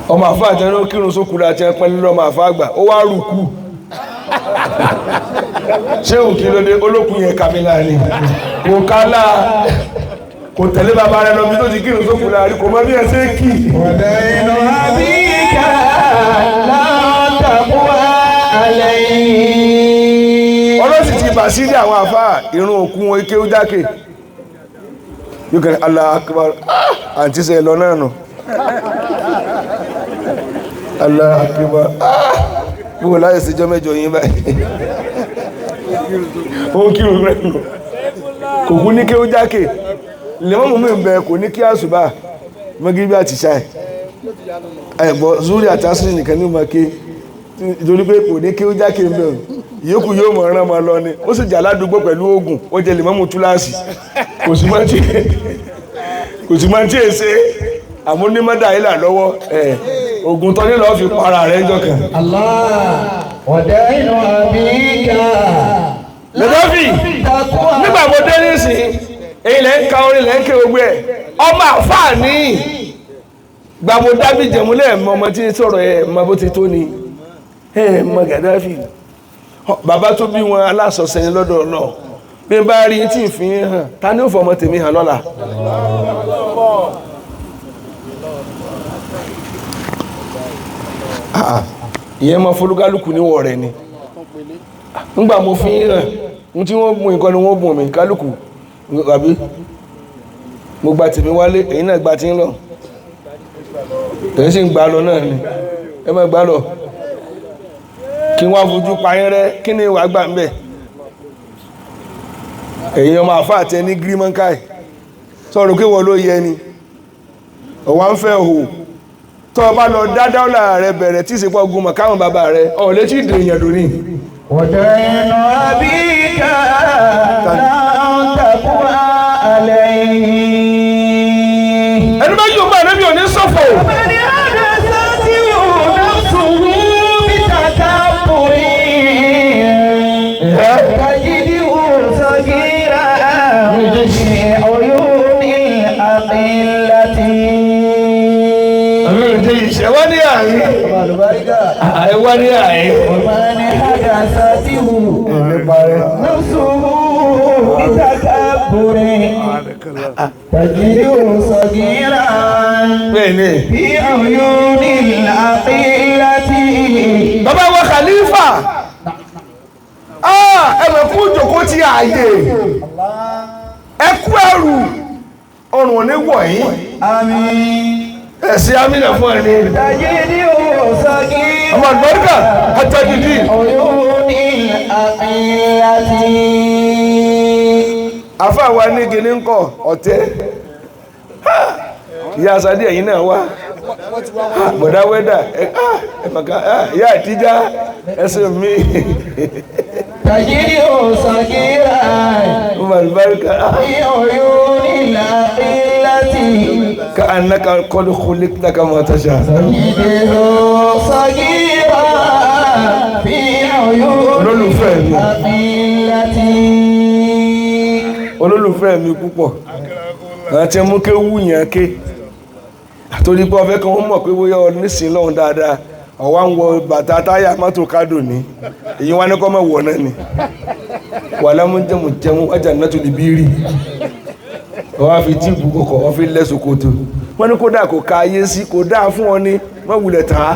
ọmọ àfá àtẹnú kírun sókúra àti ẹpẹlẹ lọmọ Faagba ó wá rùkú ṣé òkè lóde olókùn yẹn kàmílà ni kò kálá kò tẹ̀lé bàbá rẹ̀ lọ bí tó ti kírun sókúra rí kò mọ bí ẹ ṣe kì ودين أبيك لا تقوى عليه. ọlọ́sì ti bà sí ní àwọn àfá ìrun òkú wọn ike ó jákè yóò kẹrẹ Allahu Akbar àǹtí sẹ lọ náà nù Allahu Akbar wò láyé síjọ́ mẹ́jọ yín báyìí ó kírun rẹ̀ nù kò kú ní kí ó jákè lèmọ́mù mi ń bẹ kò ní kí àṣùbà mọ́gírí àti ṣáì ẹ̀gbọ́ zúrí àti asìrì nìkan ní ọmọ ké nítorí pé kò ní kí ó jákè ń bẹ ìyókù yóò mọ̀ ọ̀rán ma lọ ni ó sì jà ládùúgbò pẹ̀lú ogun ó jẹ lèmọ́mù túláàsì kò sí máa tí è ṣe àmúnímọ́dà ilà lọ́wọ́ ogun tọ́ nílọ́ fi para rẹ̀ ń jọkàn. الله ودين أبيك lẹ́dọ́fì nígbà mo dé nísìn èyí lẹ́ ń ka orin lẹ́ ń ké gbogbo ẹ̀ ọmọ àfáà ní gbà mo dábì jẹ̀múlẹ̀ mọ ọmọ tí ń sọ̀rọ̀ ẹ̀ mọ bó ti tó ni ẹ̀ mọ Gàdáfì bàbá tó bí wọn aláṣọṣẹ́ lọ́dọ̀ náà bí n bá rí tí ì fi hàn ta ni ó fọ ọmọ tèmi hàn lọ́la. ìyẹn máa folúkálùkù níwọ̀ rẹ̀ ni ńgbà mo fi hàn ní tí wọ́n mú nǹkan ni wọ́n bùn mí kálùkù àbí mo gba tèmi wálé èyí náà gba tí ń lọ èyí sì ń gbà lọ náà ni ẹ má gbà lọ kí wọ́n fojú payín rẹ kí ni wàá gbà ń bẹ̀ èyí ọmọ àfáà àti ẹni gírímọ́ńkáì sọ̀rọ̀ pé wọ́n ló yẹ ni ọ̀wá ń fẹ́ hò tọ́ bá lọ dáadáa rẹ bẹ̀rẹ̀ tí ìsìnkú ogun mọ̀káwọn bàbá rẹ ọ̀ létí ìdè èèyàn lónìí. ودين أبيك لا تقوى عليه. ẹni bá yóò bá ẹni bí òní sọ̀fọ̀. من حدثته نفسه بتكبر تجده صغيرا في عيون الأقلة. ẹwà ní àyè ẹwà ní àyè ومن حدثته نفسه بتكبر تجده صغيرا bẹ́ẹ̀ni في عيون الأقلة. bàbá wa Khalifa ẹ̀mẹ̀ kú jòkó ti ààyè ẹkú ẹrù ọrùn òní wọ̀nyí آمين. ẹ̀sìn amínà fún ẹni تجده صغيرا ọmọ àgbọ̀ríkà àtàdìdì عيون الأقلة. àfáàwà ní gini ń kọ ọ̀tẹ́ ìyá Sàdí ẹ̀yìn náà wá bọ̀dá wẹ́dà ẹ̀mọ̀ká ìyá àtijá ẹsẹ̀ mi تجده صغيرا ọmọ àlùbáríkà في عيون الأقلة. كأنك قد خلقت كما تشاء سيده صغيرا في عيون أقلتي olólùfẹ́ mi púpọ̀ àti mú ké wúyàn ké torí pé ọfẹ́ kan wọ́n mọ̀ pé bóyá nísìn lọ́hun dáadáa ọ̀wá ń wọ bàtà táyà mọ́tò kádò ní èyí wá ní kọ́ mọ̀ wọ̀ náà ni wà lámújẹmù jẹun wájà náà tó lè bí rí ọwá fi tíìpù kọ̀kọ̀ wọ́n fi lẹ́sùn kòtò wọ́n ní kódà kò ka ayé sí kò dáa fún ọ ní wọ́n wulẹ̀ tà á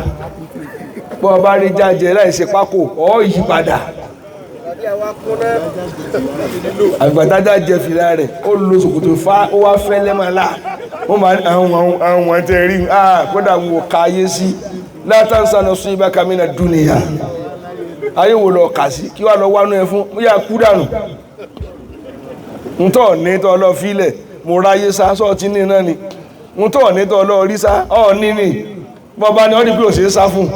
bọ́ ọba rí jájẹ láìsí pákó ọ̀ yí padà àgbàdájá jẹ fìlà rẹ̀ ó lo ṣòkòtò fa ó wá fẹ́ lẹ́mọ̀lá wọ́n máa àwọn tẹ́ rí kódà wò ká ayé sí látàǹsà lọ sún ibà kàmínà dúnìyà ayé wò lọ kà sí kí wà lọ wánú ẹ fún ó yà kú dànù ntọ́ ní tọ́ lọ fílẹ̀ mo ráyé sá sọ́ọ̀ tí ní náà ni ntọ́ ní tọ́ lọ rí sá ọ̀ ní ni bọ́ba ni wọ́n ní pé ò sí sá fún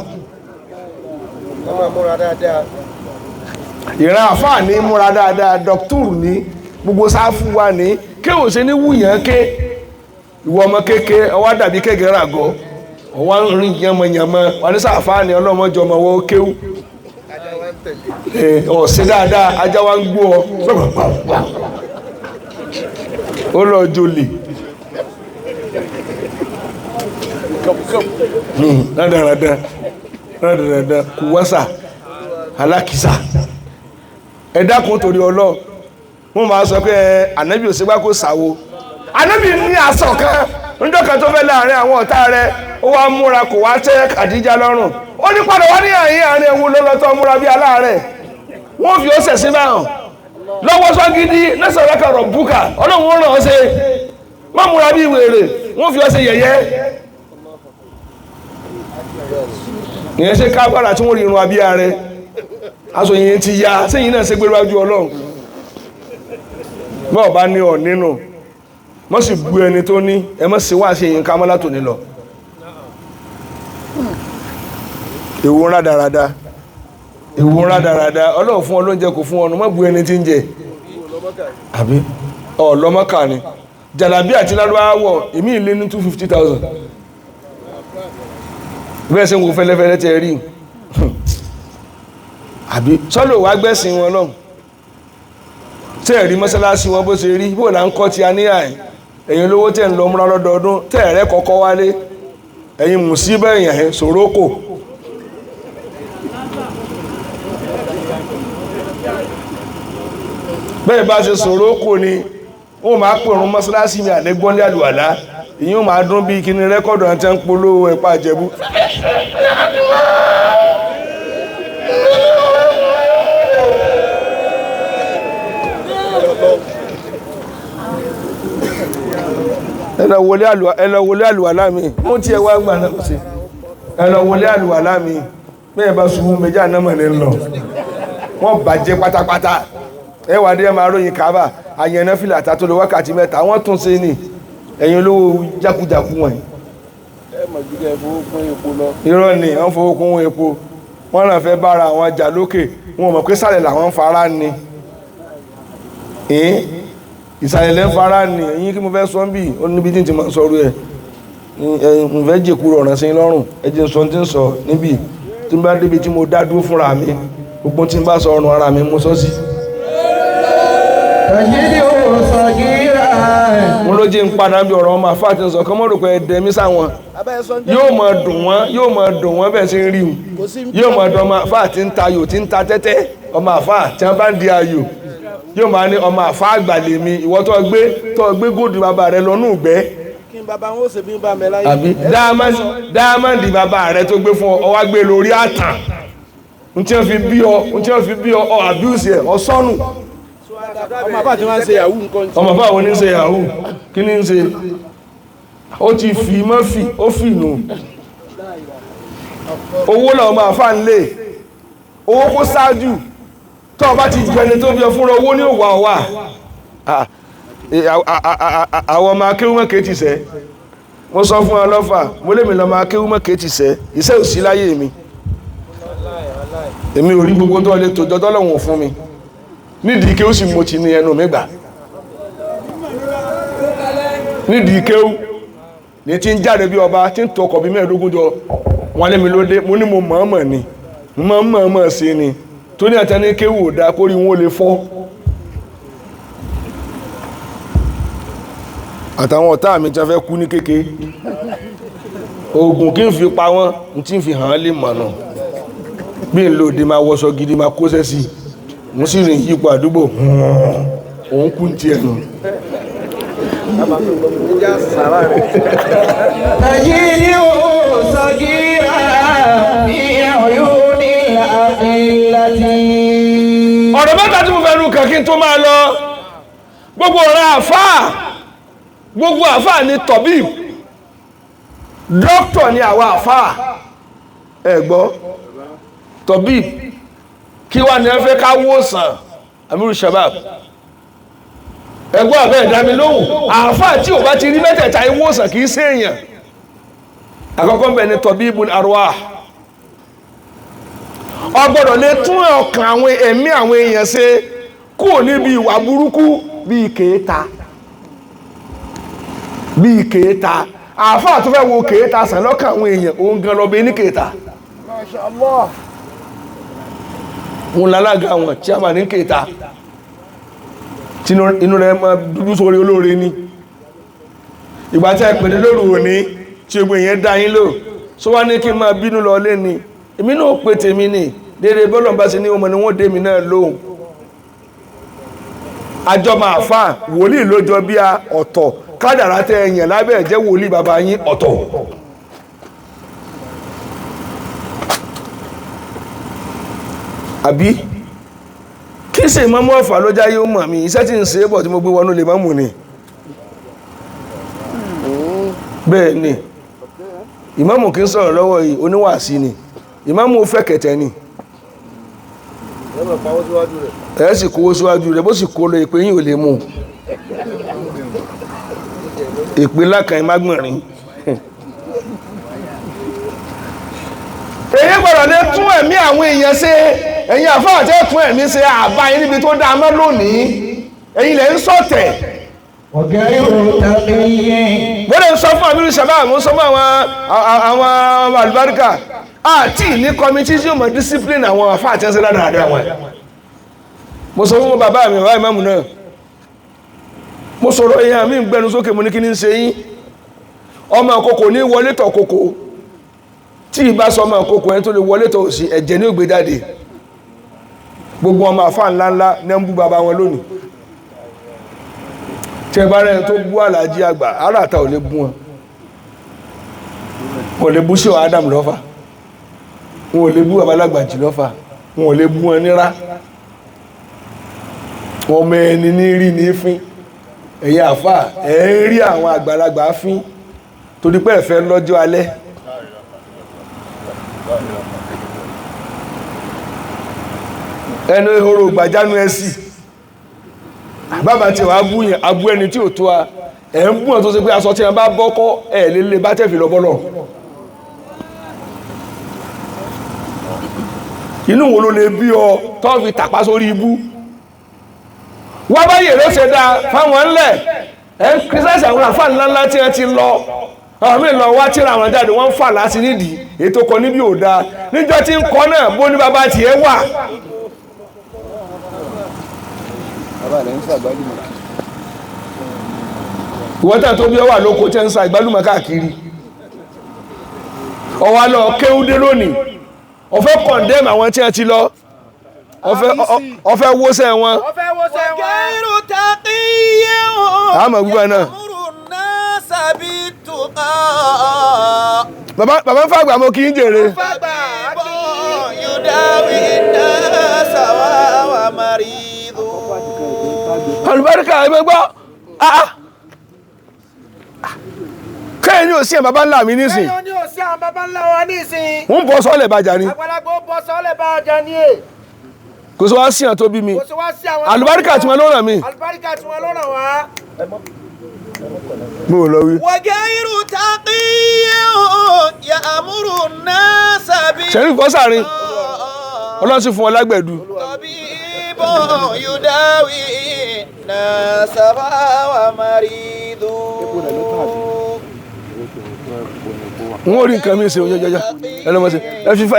ìran àfáà ní múra dáadáa dọ́kítùrù ní gbogbo sáfù wa ní kéwò ṣe ní wúyàn ké ìwọ ọmọ kéèké ọwá dàbí kéèké ràgọ́ ọwá ń rìn yànmọ̀yànmọ̀ wà ní sáfà ní ọlọ́mọjọ ọmọ wọ́n kéwù ọ̀sẹ̀ dáadáa ajá wa ń gbó ọ ó lọ jolè rádaràdà kùwásà alákìsà ẹ dákun torí ọlọ́ wọ́n máa sọ pé ànábì ò sígbà kó sàwo ànábì ní aṣọ kan níjọ́ kan tó fẹ́ láàrin àwọn ọ̀tá rẹ̀ ó wá múra kò wá tẹ́ Kàdíjà lọ́rùn ó ní padà wá ní àárín ẹ̀wù lọ́lọ́tọ́ múra bí aláàrẹ̀ wọ́n fi ó sẹ̀ sí báhàn lọ́wọ́ sọ́gídí lẹ́sọ̀rọ̀kà rọ̀ búkà ọlọ́run ràn ọ́ ṣe má múra bí wèrè wọ́n fi ó ṣe yẹ̀yẹ́ ìyẹn ṣe kábàrà tí wọ́n rí irun abíyá rẹ̀ aṣọ yìí ti ya sẹ́yìn náà ṣe gbé wájú ọlọ́run bọ́ọ̀ bá ní ọ̀ nínú mọ́ sì bú ẹni tó ní ẹ mọ́ sí wá sí èyí ká mọ́lá tò ní lọ èwo rádaràda èwo rádaràda ọlọ́run fún ọlọ́njẹ kò fún ọ̀nà mọ́ bú ẹni tí ń jẹ àbí ọlọ́mọ́kà ni jàlábí àti lálùwáwọ̀ èmi ìlé ní 250,000 bẹ́ẹ̀ sẹ́ ń wo fẹ́lẹ́fẹ́lẹ́ tẹ́ rí àbí sọ́lọ̀ wá gbẹ́sìn wọn lọ́n tẹ́ ẹ̀rí mọ́sálásí wọn bó ṣe rí bó là ń kọ́ ti aníyà ẹ̀yin olówó tẹ́ ń lọ múra lọ́dọọdún tẹ́ ẹ̀rẹ́ kọ́kọ́ wálé ẹ̀yin mùsíbẹ̀ èèyàn sòrókò bẹ́ẹ̀ bá ṣe sòrókò ni wọ́n máa pèrún mọ́sálásí mi àlẹ́gbọ́nlé àlùwàlá ìyẹn ó máa dún bí kíní rẹ́kọ̀dù àti ń polówó ẹ̀pà àjẹbú ẹlọ wọlé àlùwàlá mi mú tí ẹ wá gbà náà sí ẹlọ wọlé àlùwàlá mi mẹ́ẹ̀ bá ṣubú méjì ànámọ̀ ní lọ wọ́n bàjẹ́ pátápátá ẹwà dé máa ròyìn kábà àyẹ̀nà fìlà àtàtò lè wákàtí mẹ́ta wọ́n tún sí ní ẹ̀yìn olówó jákujàku wọ̀nyí irọ́ ni wọ́n fowó kún epo wọ́n náà fẹ́ bára àwọn jà lókè wọn mọ̀ pé sàlẹ̀ làwọn fara ni ìsàlẹ̀lẹ̀ ń fara ní ẹ̀yìn kí mo fẹ́ sọ bí ó níbi tí ti máa sọ̀rọ̀ ẹ̀ mo fẹ́ jèkú rọ̀rùn sí lọ́rùn ẹjẹ́ sọ tí ń sọ níbi tí n bá débi tí mo dá dúró fúnra mi gbogbo tí n bá sọ ọ̀run ara mi mo sọ sí. mo ló jẹ́ ń padà bí ọ̀rọ̀ ọmọ àfáà tí ń sọ kọ́ mọ́ rò pé ẹ̀dẹ̀ mi sáwọn yóò máa dùn wọ́n bẹ́ẹ̀ sí ń rí yóò máa dùn ọmọ àfáà tí ń ta ayò tí ń ta tẹ́tẹ́ ọmọ àfáà tí wọ́n bá ń di ayò yóò máa ní ọmọ Faagba lèmi ìwọ tó gbé góòdù bàbá rẹ lọ núùgbẹ́ kí n bàbá wọn ó ṣe bí n bá mẹ láyé àbí dáámàndì bàbá rẹ tó gbé fún ọ wá gbé lórí àtàn n tí wọ́n fi bí ọ abuse ẹ ọ sọnù ọmọ àbá tí wọ́n ń ṣe yahoo nǹkan ọmọ àbá wọn ní ń ṣe yahoo kí ní ń ṣe ó ti fi mọ́fì ó fì nù owó làwọn máa fà ń lè owó kó ṣáájú tó ọba ti gbẹni tó bí ọ fúnra owó ní òwà ọwà àwọn ọmọ akéwúmọ̀ kéètì sẹ́ mo sọ fún ọlọ́fà mo lè mi lọ ọmọ akéwúmọ̀ kéètì sẹ́ iṣẹ́ ò sí láyé mi èmi ò rí gbogbo tó lè tó jọjọ́ lọ́wọ́ fún mi nídìí kí ó sì mo ti ní ẹnu mi gbà nídìí kéwú ní tí ń jáde bí ọba tí ń tọkọ̀ bí mẹ́ẹ̀ẹ́dógún jọ wọn lé mi lóde mo ní mo mọ̀ọ́mọ̀ ni mo mọ̀ọ́mọ̀ sí ni tó ní àtẹni kéwú ò dáa kórí wọn ò lè fọ́ àtàwọn ọ̀tá mi tí wọ́n fẹ́ kú ní kéke oògùn kí n fi pa wọ́n n tí n fi hàn án lè mọ̀nà bí n lòdì máa wọṣọ gidi máa kó sẹ́sì mo sì rìn yípo àdúgbò òun kú ti ẹ̀nà تجيني صغيرا في عيون الأخلة. ọ̀rọ̀ mẹ́ta tí mo fẹ́ rú kàn kí n tó máa lọ gbogbo ọ̀rọ̀ àfáà gbogbo àfáà ni tọ̀bí dókítọ̀ ni àwọn àfáà ẹ̀gbọ́ tọ̀bí kí wá ní ẹ fẹ́ ká wòsàn amiru shabab ẹgbọ́ àbẹ́ ìdámi lóhùn àfáà tí ò bá ti rí mẹ́tẹ̀ẹ̀ta ìwòsàn kìí ṣe èèyàn àkọ́kọ́ ń bẹ ní tabibul arwah ó gbọ́dọ̀ lè tún ọkàn àwọn ẹ̀mí àwọn èèyàn ṣe kúrò níbi ìwà burúkú bíi kèéta àfáà tó fẹ́ wo kèéta sàn lọ́kàn àwọn èèyàn òun gan lọ bẹ ní kèéta Masha Allah. òun lálága àwọn tí a máa ní kèéta tí inú rẹ̀ máa dúdú sórí olóore ní ìgbà tí a pèdè lóru òní tí ogun èèyàn dá yín lò só wá ní kí n máa bínú lọ lé ní èmi náà pè tèmi ní dédé bọ́lọ̀ bá sí ní ọmọ ni wọ́n dé mi náà lóhùn àjọ máa fà wòlíì lójọ bí a ọ̀tọ̀ kádàrá tẹ ẹ̀yàn lábẹ́ jẹ́ wòlíì bàbá yín ọ̀tọ̀ àbí kí ṣe Ìmámù Ọ̀fà ló jáyé ó mọ̀ mí iṣẹ́ tí ń ṣe é bọ̀ tí mo gbé wọnú lè mọ́mù ni bẹ́ẹ̀ ni ìmámù kí ń sọ̀rọ̀ lọ́wọ́ yìí oníwàásí ni ìmámù ó fẹ́ kẹ̀tẹ̀ ni ẹ̀ sì kówó síwájú rẹ̀ bó sì kó lọ ìpé yìí ò lè mú ìpé lákàn ìmágbọ̀nrín èyí gbọ́dọ̀ lè tún ẹ̀mí àwọn èèyàn ṣe ẹ̀yin àfáà tẹ́ tún ẹ̀mí ṣe àbá yín níbi tó dáa mọ́ lónìí ẹ̀yin lẹ́ ń sọ̀tẹ̀ وغير تقي. bó lè sọ fún àmì sábà mo sọ fún àwọn àlùbáríkà àti ní kọmití tí ó mọ̀ discipline àwọn àfáà tẹ́ ń ṣe dáadáa wọn mo sọ fún bàbá mi bàbá ìmáàmù náà mo sọ̀rọ̀ èèyàn mi ń gbẹnu sókè mo ní kí ní ṣe yín ọmọ àkókò ní wọlé tọ̀ kókò tí ìbá sọ ọmọ àkókò ẹni tó lè wọlé tọ̀ sí ẹ̀jẹ̀ ní ògbé jáde gbogbo ọmọ àfáà ńláńlá ní ń bú bàbá wọn lónìí tí ẹ bá rẹ̀ tó bú Àlàájì Àgbà aráàta ò lè bú wọn ò lè bú Ṣéhù Adam lọ́fà wọn ò lè bú Babalágbàjì lọ́fà wọn ò lè bú wọn nírá ọmọ ẹni ní rí ní fín ẹ̀yà àfà ẹ̀ ń rí àwọn àgbàlagbà fín torí pé ẹ̀fẹ́ lọ́jọ́ alẹ́ ẹnu ehoro gbàjánu ẹsì bàbá tí wàá bú yẹn abú ẹni tí ò tó a ẹ̀ ń bú ẹ̀ tó ṣe pé aṣọ tí wọ́n bá bọ́kọ́ ẹ̀ lélẹ̀ bá tẹ̀fì lọ́bọ́lọ́ inú wo ló lè bí ọ tó fi tàpá sórí ibú wọ́n bá yèrè ṣe dáa fáwọn ńlẹ̀ ẹ̀ ń kírísẹ́sì àwọn àfáà ńláńlá tí wọ́n ti lọ àwọn míì lọ wá tíra àwọn jáde wọ́n ń fà láti nídìí ètò kan níbi ò dáa níjọ́ tí ń kọ́ náà bó ní bàbá tiẹ̀ wà ìwọ́tà tó bí ọ wà lóko tẹ́ ń sa ìgbálùmọ̀ káàkiri ọwá lọ kéúdé lónìí ọ̀fẹ́ kọ̀ndẹ́mù àwọn tí a ti lọ ọ̀fẹ́ wóṣẹ́ wọn Gairu taqiyyin àmọ̀ gbígbà náà ya'muru an-nasa bit-tuqa. bàbá Faagba mo kì í jèrè Faagba yudawi an-nasa wa maridu. alùbáríkà ẹgbẹ́ gbọ́ kẹ́yìn ní òsì ẹ̀ bàbá ńlá mi nísìn Ẹyọ ní òsì àwọn bàbá ńlá wa nísìn. ń bọ́ sọ́ọ̀lẹ̀ bàjá ni Àgbàlagbà ó bọ́ sọ́ọ́lẹ̀ bá ọjà ní è. kò sí wá sí ẹ̀ tó bí mi Kò sí wá sí àwọn. alùbáríkà tí wọ́n ló ràn mí Àlùbáríkà tí wọ́n ló ràn wá. mo ò lọ wí Wa gairu taqiyyin ya'muru an-nasa bit-tuqa. Sheriff bọ́sàrin ọlọ́sìn fún ọ lágbẹ̀dù Tabibun yudawi الناس وهو مريض wọ́n rí nǹkan mi ṣe oúnjẹ jẹjẹ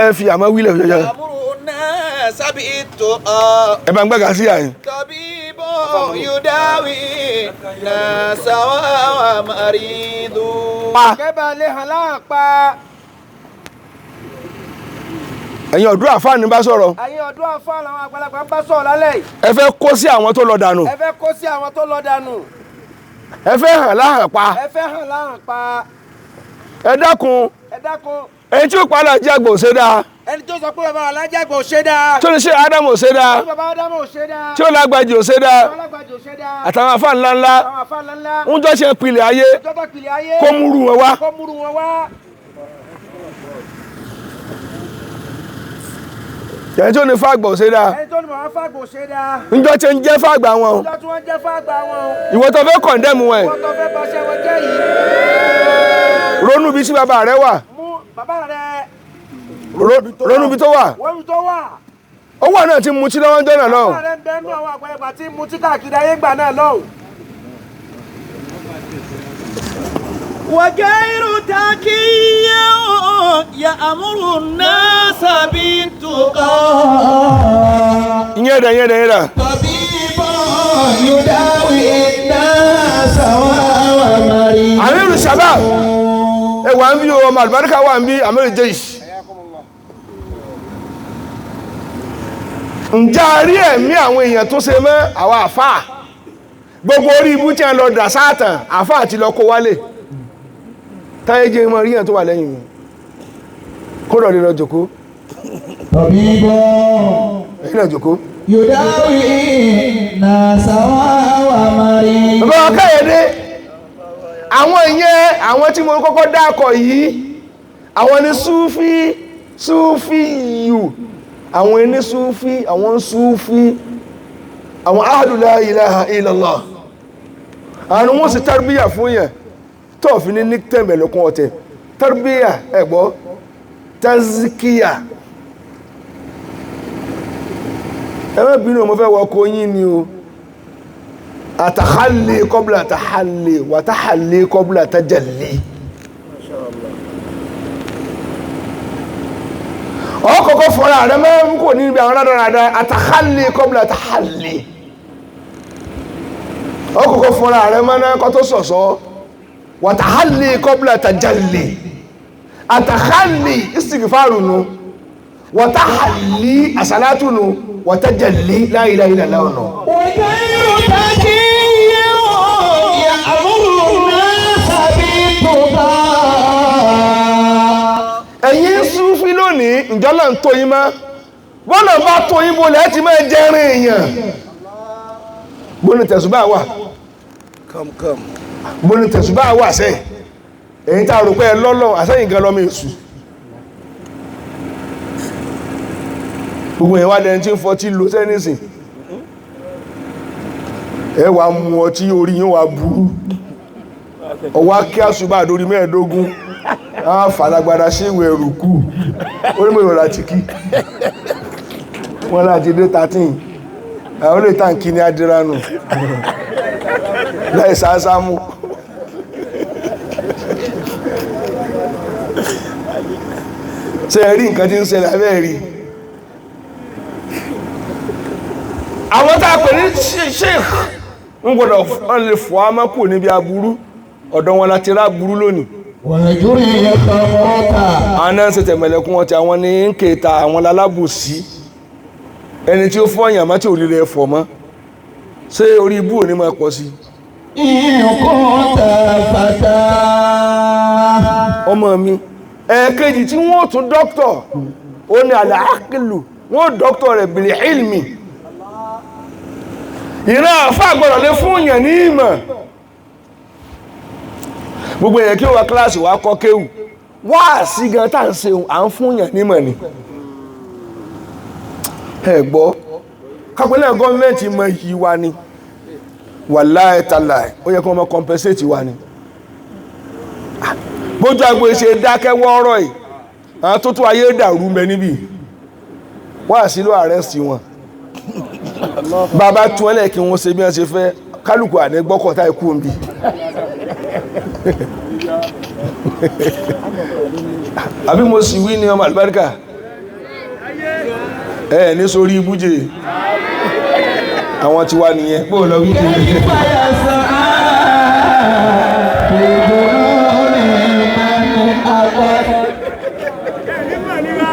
ẹ fi àmọ́ wílẹ̀ jẹjẹ يأمر الناس بالتقى ẹ bá ń gbẹ́gà sí àyìn. طبيب يداوي الناس وهو مريض kẹ́bà lè hàn láàpá. ẹ̀yin ọ̀dọ́ àfáàní bá sọ̀rọ̀ ẹ̀yin ọ̀dọ́ àfáà làwọn àgbàlagbà ń bá sọ̀rọ̀ lálẹ́ yìí. ẹ fẹ́ kó sí àwọn tó lọ dànù ẹ fẹ́ kó sí àwọn tó lọ dànù. ẹ fẹ́ hàn láhàn pa ẹ fẹ́ hàn láhàn pa. ẹ dákun ẹ dákun. ẹni tí ó pa alájí àgbà ò ṣe dáa ẹni tó sọ pé bàbá alájàgbà ò ṣe dáa. tó ní ṣe ádámù ò ṣe dáa tí bàbá ádámù ò ṣe dáa. tí ó lágbàjì ò ṣe dáa àwọn alágbàjì ò ṣe dáa. àtàwọn afá ńláńlá àwọn àfáà ńláńlá. ń jọ́ ṣe pilẹ̀ ayé ìjọba kìlì ayé. kó múrù wọn wá kó múrù wọn wá. ẹni tí ó ní Faagba ò ṣe dáa ẹni tó ní bàbá Faagba ò ṣe dáa. ń jọ́ ṣe ń jẹ́ Faagba wọn ìjọ tí wọ́n jẹ́ Faagba wọn o. ìwọ tó fẹ́ kọ̀ndẹ́mù wọn wọ́n tó fẹ́ baṣẹ́ wọn jẹ́ yìí. ronú bí sí bàbá rẹ wà mú bàbá rẹ. ronú bí tó wà wọ́n mi tó wà. owó náà ti mutí lọ́wọ́ ń jọ́nà lọ́wọ́ bàbá rẹ ń bẹ́ẹ̀ nú àwọn àgbàlagbà tí mu tí káàkiri ayé gbà náà lọ́wọ́. وغير تقي يأمر الناس بالتقى ìyẹn dà طبيب يداوي الناس وهو مريض àmìrù sábà ẹ wà ń bí ọmọ àlùbáríkà wà ń bí àmìrù jẹ́ìṣ ǹjẹ́ a rí ẹ̀mí àwọn èèyàn tó ṣe mọ́ àwọn àfáà gbogbo orí ibú tí a lọ dà sáàtàn àfáà ti lọ kó wálé táyé jẹ́ mọ́ ríyàn tó wà lẹ́yìn mi kó lọ lè lọ jòkó طبيب ẹ̀yìn náà jòkó يداوي الناس وهو مريض. bàbá wa káyọ̀dé àwọn ìyẹn àwọn tí mo kọ́kọ́ dákọ̀ yìí àwọn ni súfí yù àwọn ẹni súfí àwọn ahlu la ilaha illallah àwọn wọ́n sì tarbíyà fún yẹn tó fi ní níktẹ̀mẹ̀ lọ́kún ọ̀tẹ̀ tarbíyà ẹ̀gbọ́ tazkiya ẹ̀mẹ́ bínú ọmọ fẹ́ wọ́kọ́ yín ni o àtàhálì kọ́bùlà tàhálì wà tàhálì kọ́bùlà tàjàlì ọkọ̀kọ́ fọ́nà rẹ̀ mẹ́rin kò ní ibi àwọn rádaràdá àtàhálì kọ́bùlà tàhálì ọkọ̀kọ́ fọ́nà rẹ̀ mẹ́rin kọ́ tó sọ̀sọ́ wà tàhálì kọ́bùlà tàjàlì àtàhálì istighfarunu wà tàhálì àsàlátùnù wà tàjàlì la ilaha illallah ọ̀nà وغير تقي يأمر الناس بالتقى ẹ̀yin Súfí lónìí ìjọ́lọ̀ ń tó yín mọ́ bọ́nà bá tó yín bó lẹ́ẹ̀tì máa jẹ́rin èèyàn bóní tẹ̀sùbá wà bóní tẹ̀sùbá wà sẹ́ èyí tá a rò pé ẹ lọ́lọ́ àsẹ́yìn gan lọ́mọ èṣù gbogbo ìwà dẹni tí ń fọtí lo sẹ́nìsìn ẹ wà mú ọtí orí yín wà burú ọwá kí àṣùbà àdórí mẹ́ẹ̀ẹ́dógún àwọn fàlágbádá sí ìwé ẹ̀rùkú orímọ̀ ìrọ̀lá ti kí wọ́n láti dé 13 àwọn olè tàǹkì ní adìránù láì sáásámú ṣe rí nǹkan tí ń ṣẹlẹ̀ abẹ́ rí àwọn tá a pè ní Shaykh ń gbọ́dọ̀ wọ́n lè fọ́ amákù níbi aburú ọ̀dọ̀ wọn láti rá aburú lónìí ويجري يتموت. àwọn náà ń ṣe tẹ̀mẹ̀lẹ̀kún wọn tí àwọn ní ń kèta àwọn lalábùsí ẹni tí ó fọ́yàn má tí ò rí rẹ̀ fọ̀ mọ́ ṣé orí ibú ò ní máa pọ̀ sí إن كنت فتى. ọmọ mi ẹ̀ẹ̀kejì tí wọ́n tún dọ́kítọ̀ ó ní àlàákìlù wọ́n dọ́kítọ̀ rẹ̀ bil ilmi ìran àfáà gbọ́dọ̀ lé fún èèyàn ní ìmọ̀ gbogbo èèyàn kí ó wá kíláàsì wá kọ́ kéwù wá sí gan tá à ń ṣe à ń fún èèyàn nímọ̀ ni ẹ gbọ́ kápẹ́lẹ́ gọ́ọ̀mẹ́ntì mọ iyì wa ni wàláhì tàláhì ó yẹ kí wọ́n mọ compensate wa ni bójú àgbo ṣe dákẹ́ wọ́ọ́rọ́ yìí àwọn tó tó ayé dàrú mẹ́ níbí wá sí ló arrest wọn bàbá tún ẹlẹ́ kí wọ́n ṣe bí wọ́n ṣe fẹ́ kálukú àní gbọ́kọ̀tà ikú ń bì àbí mo sì wí ní ọmọ àlùbáríkà ẹ ní sórí ibújẹ àwọn tí wá nìyẹn pé ò lọ wí kí ní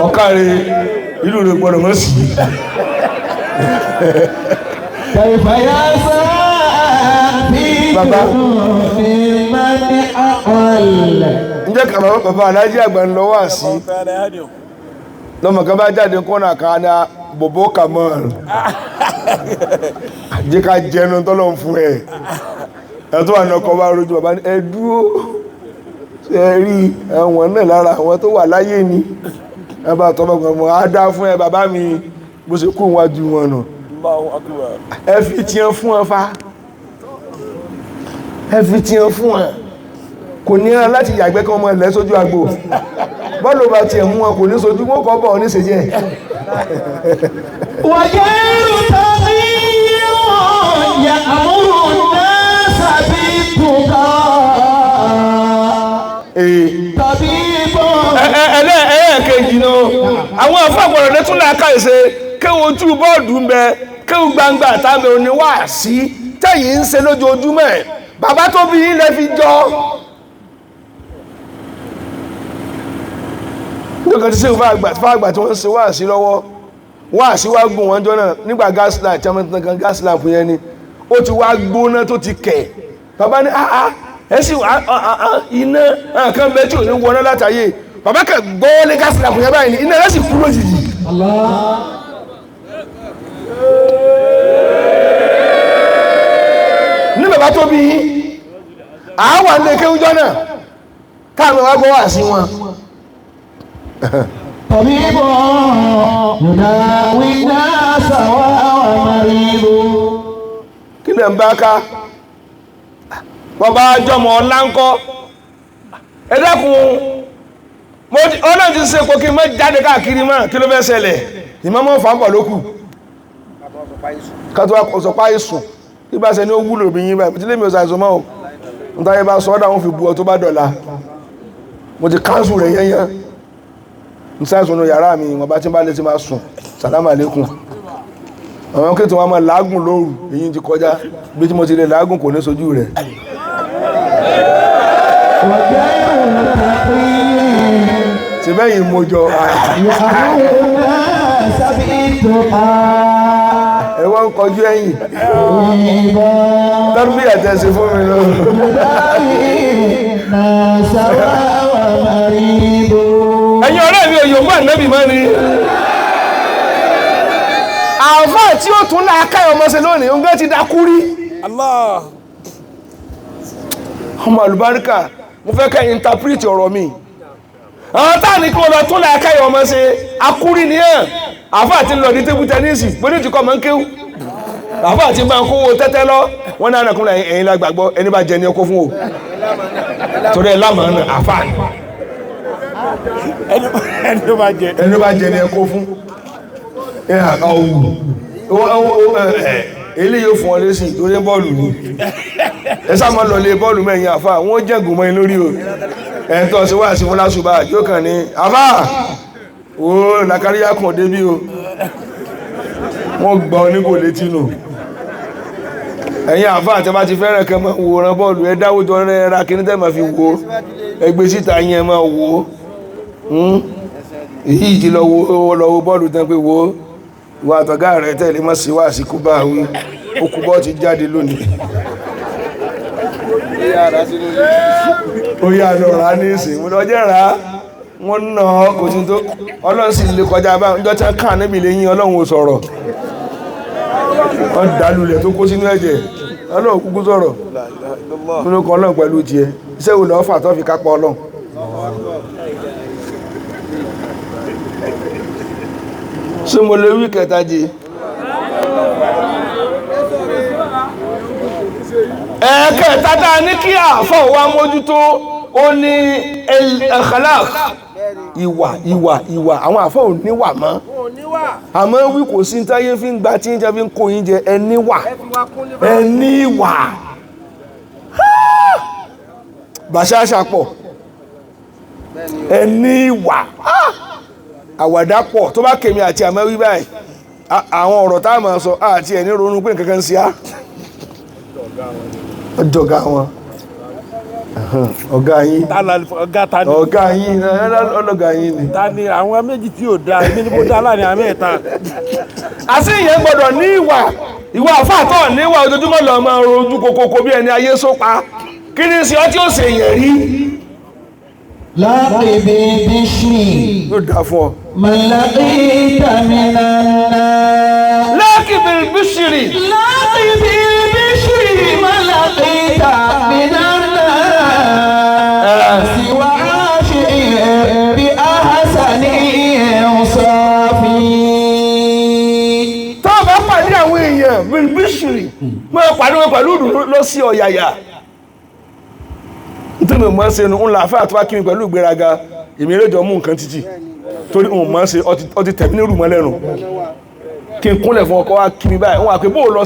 ọ̀kàrẹ̀ ìlú rẹ̀ gbọ́dọ̀ mọ́ sí bàbá ǹjẹ́ kàmà bàbá alájí àgbà ń lọ wá sí lọ́mọ kan bá jáde kọ́nà kan ní bòbó kàmọ́ọ̀lù jẹ́ ká jẹnu tọ́lọ̀ fún ẹ̀ ẹ̀tọ́ wà náà kọ́ bá rojú bàbá ní ẹ̀dúró ẹ̀rí ẹ̀wọ̀n náà lára àwọn tó wà láyé ni ẹbá tọ́bọ̀gbọ̀n mọ̀ á dá fún ẹ bàbá mi bó ṣe kú wájú wọn nà ẹ fi tí ẹ fún ẹ fa ẹ fi tí ẹ fún ẹ kò ní ẹ láti yàgbẹ́ kí wọ́n mọ̀ ẹ̀lẹ́ sójú àgbò bọ́ọ̀lù bá tiẹ̀ mú wọn kò ní sojú wọn kọ́ bọ̀ ní ṣèjẹ́ وغير تغيير يأمر الناس بالتقى طبيب ẹlẹ́ẹ̀kejì náà àwọn afọ́gbọ̀rọ̀ lẹ́tún láàká ìṣe kéwò ojú bọ́ọ̀dù ń bẹ kéwò gbangba àtàbẹ̀ oníwà sí tẹ́yìn ń ṣe lójoojúmọ́ ẹ̀ bàbá tó bí ilẹ̀ fi jọ lókàn tí sí Faagba tí wọ́n ń ṣe wá sí lọ́wọ́ wá sí wá gùn wọ́n jọ náà nígbà gas lamp tí a mọ́ tán gas lamp yẹn ni ó ti wá gbóná tó ti kẹ̀ bàbá ní ẹ̀sìn iná kan bẹ́ tí ò ní wọná látàyè bàbá kẹ gbọ́ lé gas lamp yẹn báyìí iná rẹ̀ sì kú lójijì ní bàbá tó bí àwọn ilé kéwújọ́ náà káàmì wá gbọ́ wà sí wọn طبيب يداوي الناس وهو مريض kí lẹ̀ ń bá ká bọ́bá jọmọ̀ ọláńkọ́ ẹ dákun ọlọ́run ti ṣe kò kí mọ́ jáde káàkiri mọ́ kí ló fẹ́ ṣẹlẹ̀ ìmọ́mọ́ fàápọ̀ ló kù kátó ọ̀sọ̀pá ìsùn tí bá ṣe ní ó wúlò bí yín báyìí tí lè mi ò ṣàìsàn mọ́ ò ń táyé bá sọ́dá wọn fi bu ọ tó bá dọ̀la mo ti káńsù rẹ̀ yẹ́yẹ́ ń ṣàìsàn ní yàrá mi wọ́n bá tí bá lè ti máa sùn sàlámà lékún àwọn kí tí wọ́n máa lágùn lóru èyí ti kọjá bí tí mo ti lè lágùn kò ní sojú rẹ̀ ti bẹ́yìn mojọ ẹwọ́n kọjú ẹ̀yìn tọ́rọ̀bí àtẹ́sí fún mi lọ ẹ̀yin ọ̀rẹ́ mi òyò mọ́ ànábì mọ́ ni àfá tí ó tún láàkáyọ̀ ọmọ sí lónìí oúnjẹ ti dákú rí Allah ọmọ àlùbáríkà mo fẹ́ kẹ́ interpret ọ̀rọ̀ mi àwọn táà ní kí wọ́n lọ tún láàkáyọ̀ ọmọ sí akúrí ní ẹ̀ àfá àti lọ ní tébù tẹ́nísì gbóní ti kọ́ mọ́ ń kéwú àfá àti máa ń kówó tẹ́tẹ́ lọ wọ́n náà nàkúnlẹ̀ ẹ̀yìn lágbàgbọ́ ẹni bá jẹ ní ọkọ̀ fún o torí ẹ̀ lámàánà àfá ẹni bá jẹ ní ẹkọ́ fún ilé yóò fún ọ lésì tó lé bọ́ọ̀lù ní ẹsà mọ́ lọ lé bọ́ọ̀lù mẹ́yìn àfá wọ́n jẹ́gùn mọ́ lórí o ẹ̀ntọ́ sí wà sí fún lásùbà yóò kàn ní àfá o làkáríyà kàn débí o wọ́n gbà ọ ní kò létí nù ẹ̀yìn àfá àti bá ti fẹ́rẹ̀ kẹ mọ́ wòran bọ́ọ̀lù ẹ dáwójọ rẹ̀ ra kí ní tẹ́ máa fi wo ẹgbẹ́ síta yẹn máa wo èyí ti lọ wo bọ́ọ̀lù tán pé wo wà àtọ̀gá rẹ̀ tẹ́lẹ̀ mọ́ sí wà sí kúbà wí okùbọ́ ti jáde lónìí ó yà lọ rà ní ìsìn mo lọ jẹ́ rà wọ́n náà kò tí tó ọlọ́run sì lè kọjá bá ń jọ́ta kàn níbi lẹ́yìn ọlọ́run ò sọ̀rọ̀ wọ́n dálulẹ̀ tó kó sínú ẹ̀jẹ̀ ọlọ́run kúkú sọ̀rọ̀ nínú kan ọlọ́run pẹ̀lú tiẹ̀ iṣẹ́ wo lọ́ọ́ fà tó fi kápá ọlọ́run ṣé mo lè wí kẹta jẹ ẹ̀ẹ̀kẹta tá ní kí àfọ́ wa mójútó ó ní al-akhlaq ìwà àwọn àfọ́ ò níwà mọ́ àmọ́ wí kò sí táyé fi ń gba tí ń jẹ́ fi ń kó yín jẹ ẹníwà bàṣáṣà pọ̀ ẹníwà àwàdà pọ̀ tó bá kèmí àti àmọ́ wí báyìí àwọn ọ̀rọ̀ tá a máa sọ àti ẹni ronú pé nǹkan kan sí á ọjọ́gá wọn ọ̀gá yín ọ̀gá yín ọlọ́gá yín ni. ta ni àwọn méjì tí ò dáa èmi ni mo dá láàrin àmì ẹ̀ta. àti ìyẹn gbọ́dọ̀ ní ìwà àfáàtọ̀ níwà ojoojúmọ́ lọ máa rojú kokoko bí ẹni ayé sópa kí ni sí ọtí ó ṣe yẹn rí. láàbì bíṣì yóò dáa fún ọ. mọ̀lábí tàmínà náà. láàkìbì bíṣìrì. láàbì bíṣì mọ̀lábí tàmínà náà. síwá ṣe bí àhásánì ẹ̀ǹsọ́fì. tó o bá pàdé àwọn èèyàn bíṣìrì máa pàdé wọn pẹ̀lú ìdùnnú lọ sí ọ̀yàyà. nítorí mo máa ń ṣe nu ńlá àfáà tó bá kí mi pẹ̀lú ìgbéraga èmi eré jọ mú nǹkan títì torí mo máa ń ṣe ọtí tẹ̀mí ní rùmọ́ lẹ́nu kí n kúnlẹ̀ fún ọkọ wa kí mi báyìí wọn àpè bó o lọ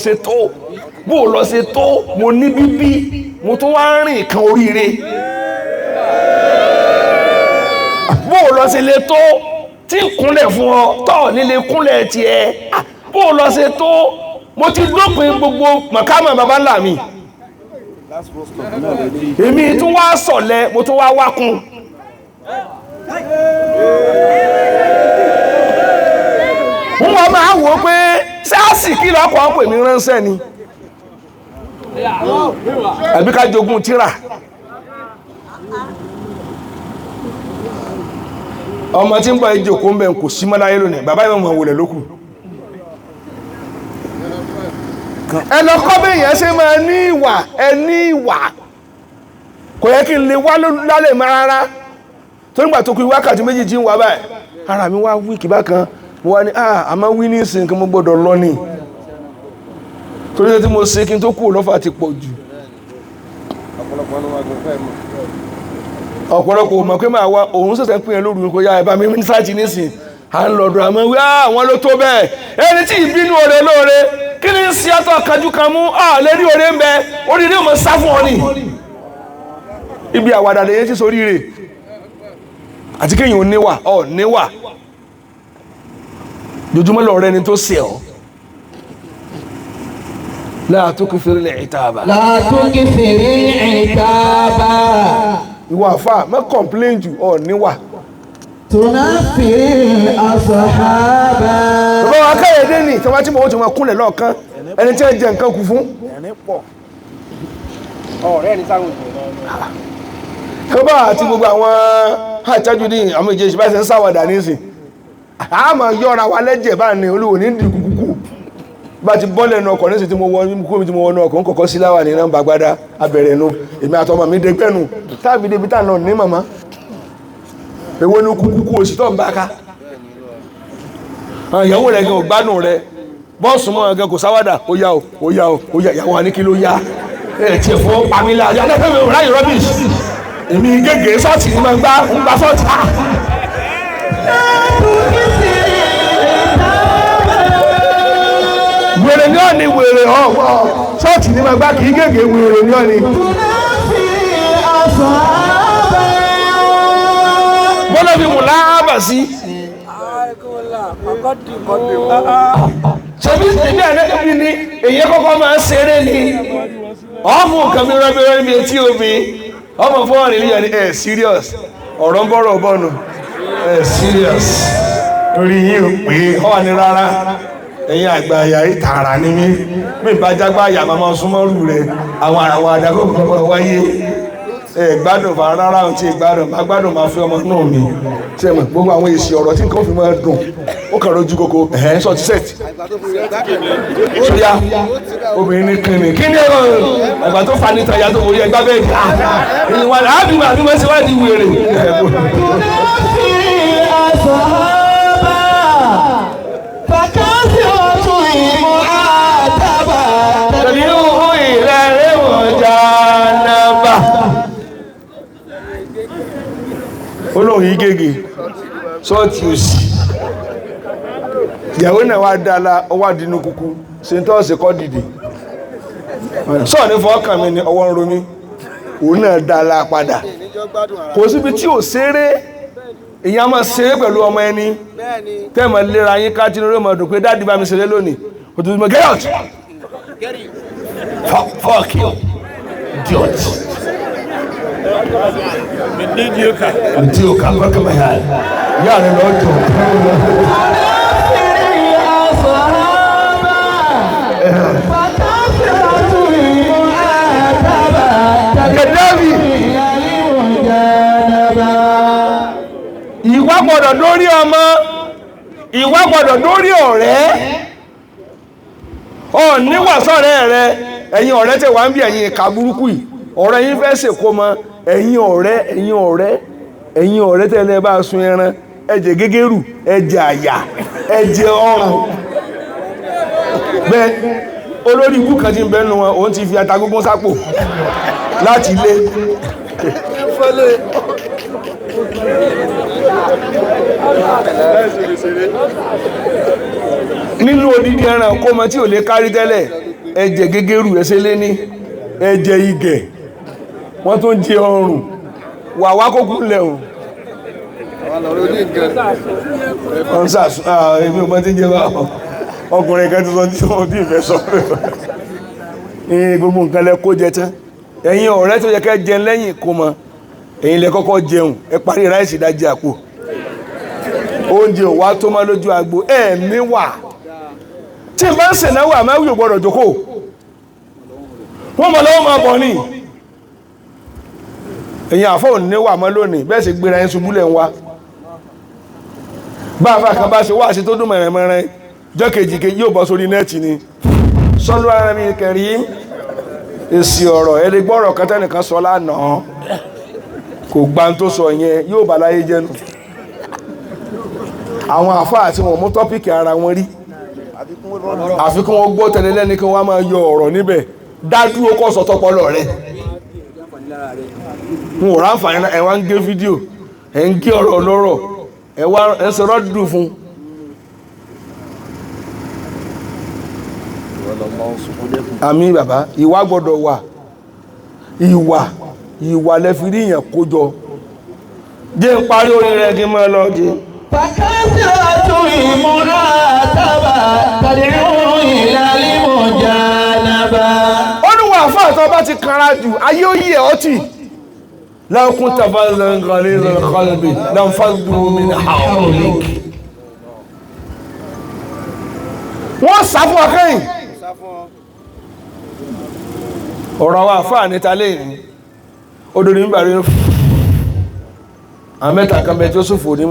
ṣe tó mo ní bíbí mo tún wá ń rìn kan oríire bó o lọ ṣe lè tó tí ń kúnlẹ̀ fún ọ tọ́ nílé kúnlẹ̀ tiẹ̀ bó o lọ ṣe tó mo ti dópin gbogbo màkàmà bàbá ńlá mi èmi tún wá sọ̀lẹ̀ mo tún wá wákùn wọ́n máa wò ó pé sáàsì kí lọ́kọ̀ ọ́ pè mí ránṣẹ́ ni àbí ká jogún tírà ọmọ tí ń bọ̀ ìjòkó ń bẹ̀ kò sí mọ́láyé lónìí bàbá ìwọ̀n mọ̀ wòlẹ̀ lókù ẹlọ́kọ́ bí èèyàn ṣe máa ní ìwà kò yẹ kí n lè wá lálẹ́ máa rárá tó nígbà tó kú wákàtí méjì tí ń wá báyìí ara mi wá wíkì bákan wọ́n ní àmọ́ wí ní ìsìn kí mo gbọ́dọ̀ lọ ní torí tí mo ṣe kí n tó kú lọ́fà ti pọ̀ jù ọ̀pọ̀lọpọ̀ mọ̀ pé máa wá òun ṣẹ̀ṣẹ̀ pín ẹ lóru kó yá ẹ̀bá mi ní sáàtì nísìn à ń lọ́dọ̀ àmọ́ wí àwọn ló tó bẹ́ẹ̀ ẹni tí ìbínú oore lóore kí ni sí ọtọ̀ kanjú kan mú lérí oore ń bẹ orí ní òun sá fún ọ ní ibi àwàdà lèyẹn ti sórí rẹ̀ àti kéèyàn níwà jojúmọ́ lọ rẹ ni tó ṣe ọ́ la tukthir al-'itaba ìwà àfà má complain jù ọ̀ níwà tunafil asahaba. bàbá wa káyọ̀dé ní tí wọ́n ti mọ̀ ó ti mọ̀ kúnlẹ̀ lọ́ọ̀kan ẹni tí wọ́n jẹ nǹkan kù fún kọ́bá àti gbogbo àwọn àjájú ní àwọn ìjẹ́ ìṣẹ́ ń sáwàdà nísìn a máa yọ́ra wa lẹ́jẹ̀ bá ní olúwo ní dìkùkù bá ti bọ́lẹ̀ ẹnu ọkọ̀ nísìn tí mo wọnú ọkọ̀ ń kọ̀kọ́ sí láwà ní nọ́mbà gbádá abẹ̀rẹ̀ ẹnu èmi àtọmọ mi dẹgbẹ́nu táàbí débi tá náà ní màmá èwo ní kúkú òsì tó ń bá ká ìyàwó rẹ̀ gan ògbádùn rẹ̀ bọ́ọ̀sù mọ́ gan kò sáwádà ó yá ìyàwó wa ní kí ló yá ẹ̀ tí ẹ̀fọ́ pamílà èmi gẹ́gẹ́ sọ́ọ̀tì ní máa ń gbá sọ́ọ̀tì wèrè ní ọ̀nì wèrè ọ̀wọ́ sọ́ọ̀tì ní máa gbá kìí gẹ́gẹ́ wèrè ní ọ̀nì bọ́lá fi mú láàbà sí ṣebí ìdí àdẹ́kẹ́bí ni èyí kọ́kọ́ máa ń ṣeré ni ọ̀fù nǹkan mi rẹ́bẹ̀rẹ́ mi etí omi ọmọ fọ́ọ̀rìn ní ẹni serious ọ̀rọ̀ ń bọ́rọ̀ bọ́nu serious torí yìí ò pé ọ́ ní rárá ẹ̀yin àgbà àyà ìtààrà ní mí bá jágbá àyà máa súnmọ́rù rẹ̀ àwọn àdàkọ́kọ́ wáyé gbádùn fa rárá ohun tí gbádùn má gbádùn máa fi ọmọ náà mi tí ẹmọ gbogbo àwọn èsì ọ̀rọ̀ tí nǹkan fi máa dùn ó kàn rojú koko ẹ̀hẹ́n sọ ti sẹ́ẹ̀tì sóyá obìnrin ní kíni kíni ẹ̀rọ àgbà tó fa níta ìyá tó wòye ẹgbá bẹ́ẹ̀ gbà èyí wà láàbí màá bí wọ́n ṣe wá di wèrè. yìí gègé sọ́ọ̀tì òsì ìyàwó náà wá dára ọwọ́ àdínú kúkú ṣe ń tọ́ọ̀sì kọ́ dìde sọ́ọ̀ ní fọ́ọ̀kàn mi ni ọwọ́ ń romí òun náà dára padà kò síbi tí ò ṣeré èyàn máa ṣeré pẹ̀lú ọmọ ẹni tẹ́ẹ̀mọ̀ lera yín ká tí lórí ọmọ ọdún pé dáàdì bá mi ṣeré lónìí kò tó mọ̀ get out fuck you idiot mediocre kọ́kọ́ mọ̀ yára yára lọ́jọ́ Gẹ̀dẹ́bì ìwà gbọ́dọ̀ dórí ọmọ ìwà gbọ́dọ̀ dórí ọ̀rẹ́ ọ níwàsọ̀rẹ́ rẹ ẹ̀yin ọ̀rẹ́ tẹ́ wà ń bí ẹ̀yin ìka burúkú yìí ọ̀rẹ́ yín fẹ́ ṣèkó mọ ẹ̀yin ọ̀rẹ́ tẹ́lẹ̀ bá sun ẹran ẹ̀jẹ̀ gégérù ẹ̀jẹ̀ àyà ẹ̀jẹ̀ ọrùn bẹ́ẹ̀ olórí ikú kan ti ń bẹ́nu wọn òun ti fi atagógún sápò láti ilé nínú odidi ẹran kó mọ tí ò lè kárí tẹ́lẹ̀ ẹ̀jẹ̀ gégérù ẹsẹ̀ lé ní ẹ̀jẹ̀ igẹ̀ wọ́n tó ń jẹ ọrùn wà wá kókú lẹ́hùn ọ̀n sàásùn èmi ò mọ́ tí ń jẹ bá ọkùnrin kan tó sọ tí wọ́n bí ìfẹ́ sọ ní gbogbo nǹkan lẹ kó jẹ tán ẹ̀yin ọ̀rẹ́ tó yẹ kẹ́ jẹun lẹ́yìn kó mọ ẹ̀yin lẹ kọ́kọ́ jẹun ẹ parí ráìsì dájí àpò oúnjẹ ò wá tó má lójú agbo ẹ̀ níwà tí n bá ń sènáwó àmáwí ò gbọ́dọ̀ jókòó wọ́n mọ̀ lọ́wọ́ máa bọ̀ ní ẹ̀yin àfọ́ ò níwà mọ́ lónìí bẹ́ẹ̀ sì gbéra yín ṣubú lẹ̀ ń wá bá àfà kan bá ṣe wá sí tó dún mẹ̀rẹ̀mẹ̀rẹ̀ jọ́ kejì yóò bọ́ sórí nẹ́ẹ̀tì ni sọ́lú ara mi kẹrí èsì ọ̀rọ̀ ẹni gbọ́rọ̀ kan tẹ́nìkan sọ lánàá kò gbá tó sọ yẹn yóò bá láyé jẹ́nu àwọn àfáà tí wọ́n mú tọ́pìkì ara wọn rí àfikún wọn gbọ́ tẹ̀lé lẹ́ni kí wọ́n máa yọ ọ̀rọ̀ níbẹ̀ dádúró kọ́ sọ tọpọlọ rẹ̀ n ò ráǹfààní ẹ̀ wá ń gé fídíò ẹ̀ ń gé ọ̀rọ̀ lọ́rọ̀ ẹ̀ wá ẹ̀ ń sọ̀rọ̀ dùn fún àmì bàbá ìwà gbọ́dọ̀ wà ìwà lẹ́fi rí èèyàn kójọ jẹ́ ń parí orin rẹ̀ kí n máa lọ jẹ́ Fàkásíwájú ìmúra tábà tàdírún ìlàlímọ̀ jánàbà. ó ní wà fún àtọ́ bá ti kanra jù ayé ó yí ẹ̀ ọtí lákún tàbá lẹ́ngàlẹ́ lẹ́kọ́lẹ́bì láǹfààdùn mi ní àwọ̀lẹ́ wọ́n sá fún ọkẹ́yìn ọ̀rọ̀ wa fáà níta lẹ́yìn odò ní bàrí àmẹ́ta kan bẹ tí ó sùfò ní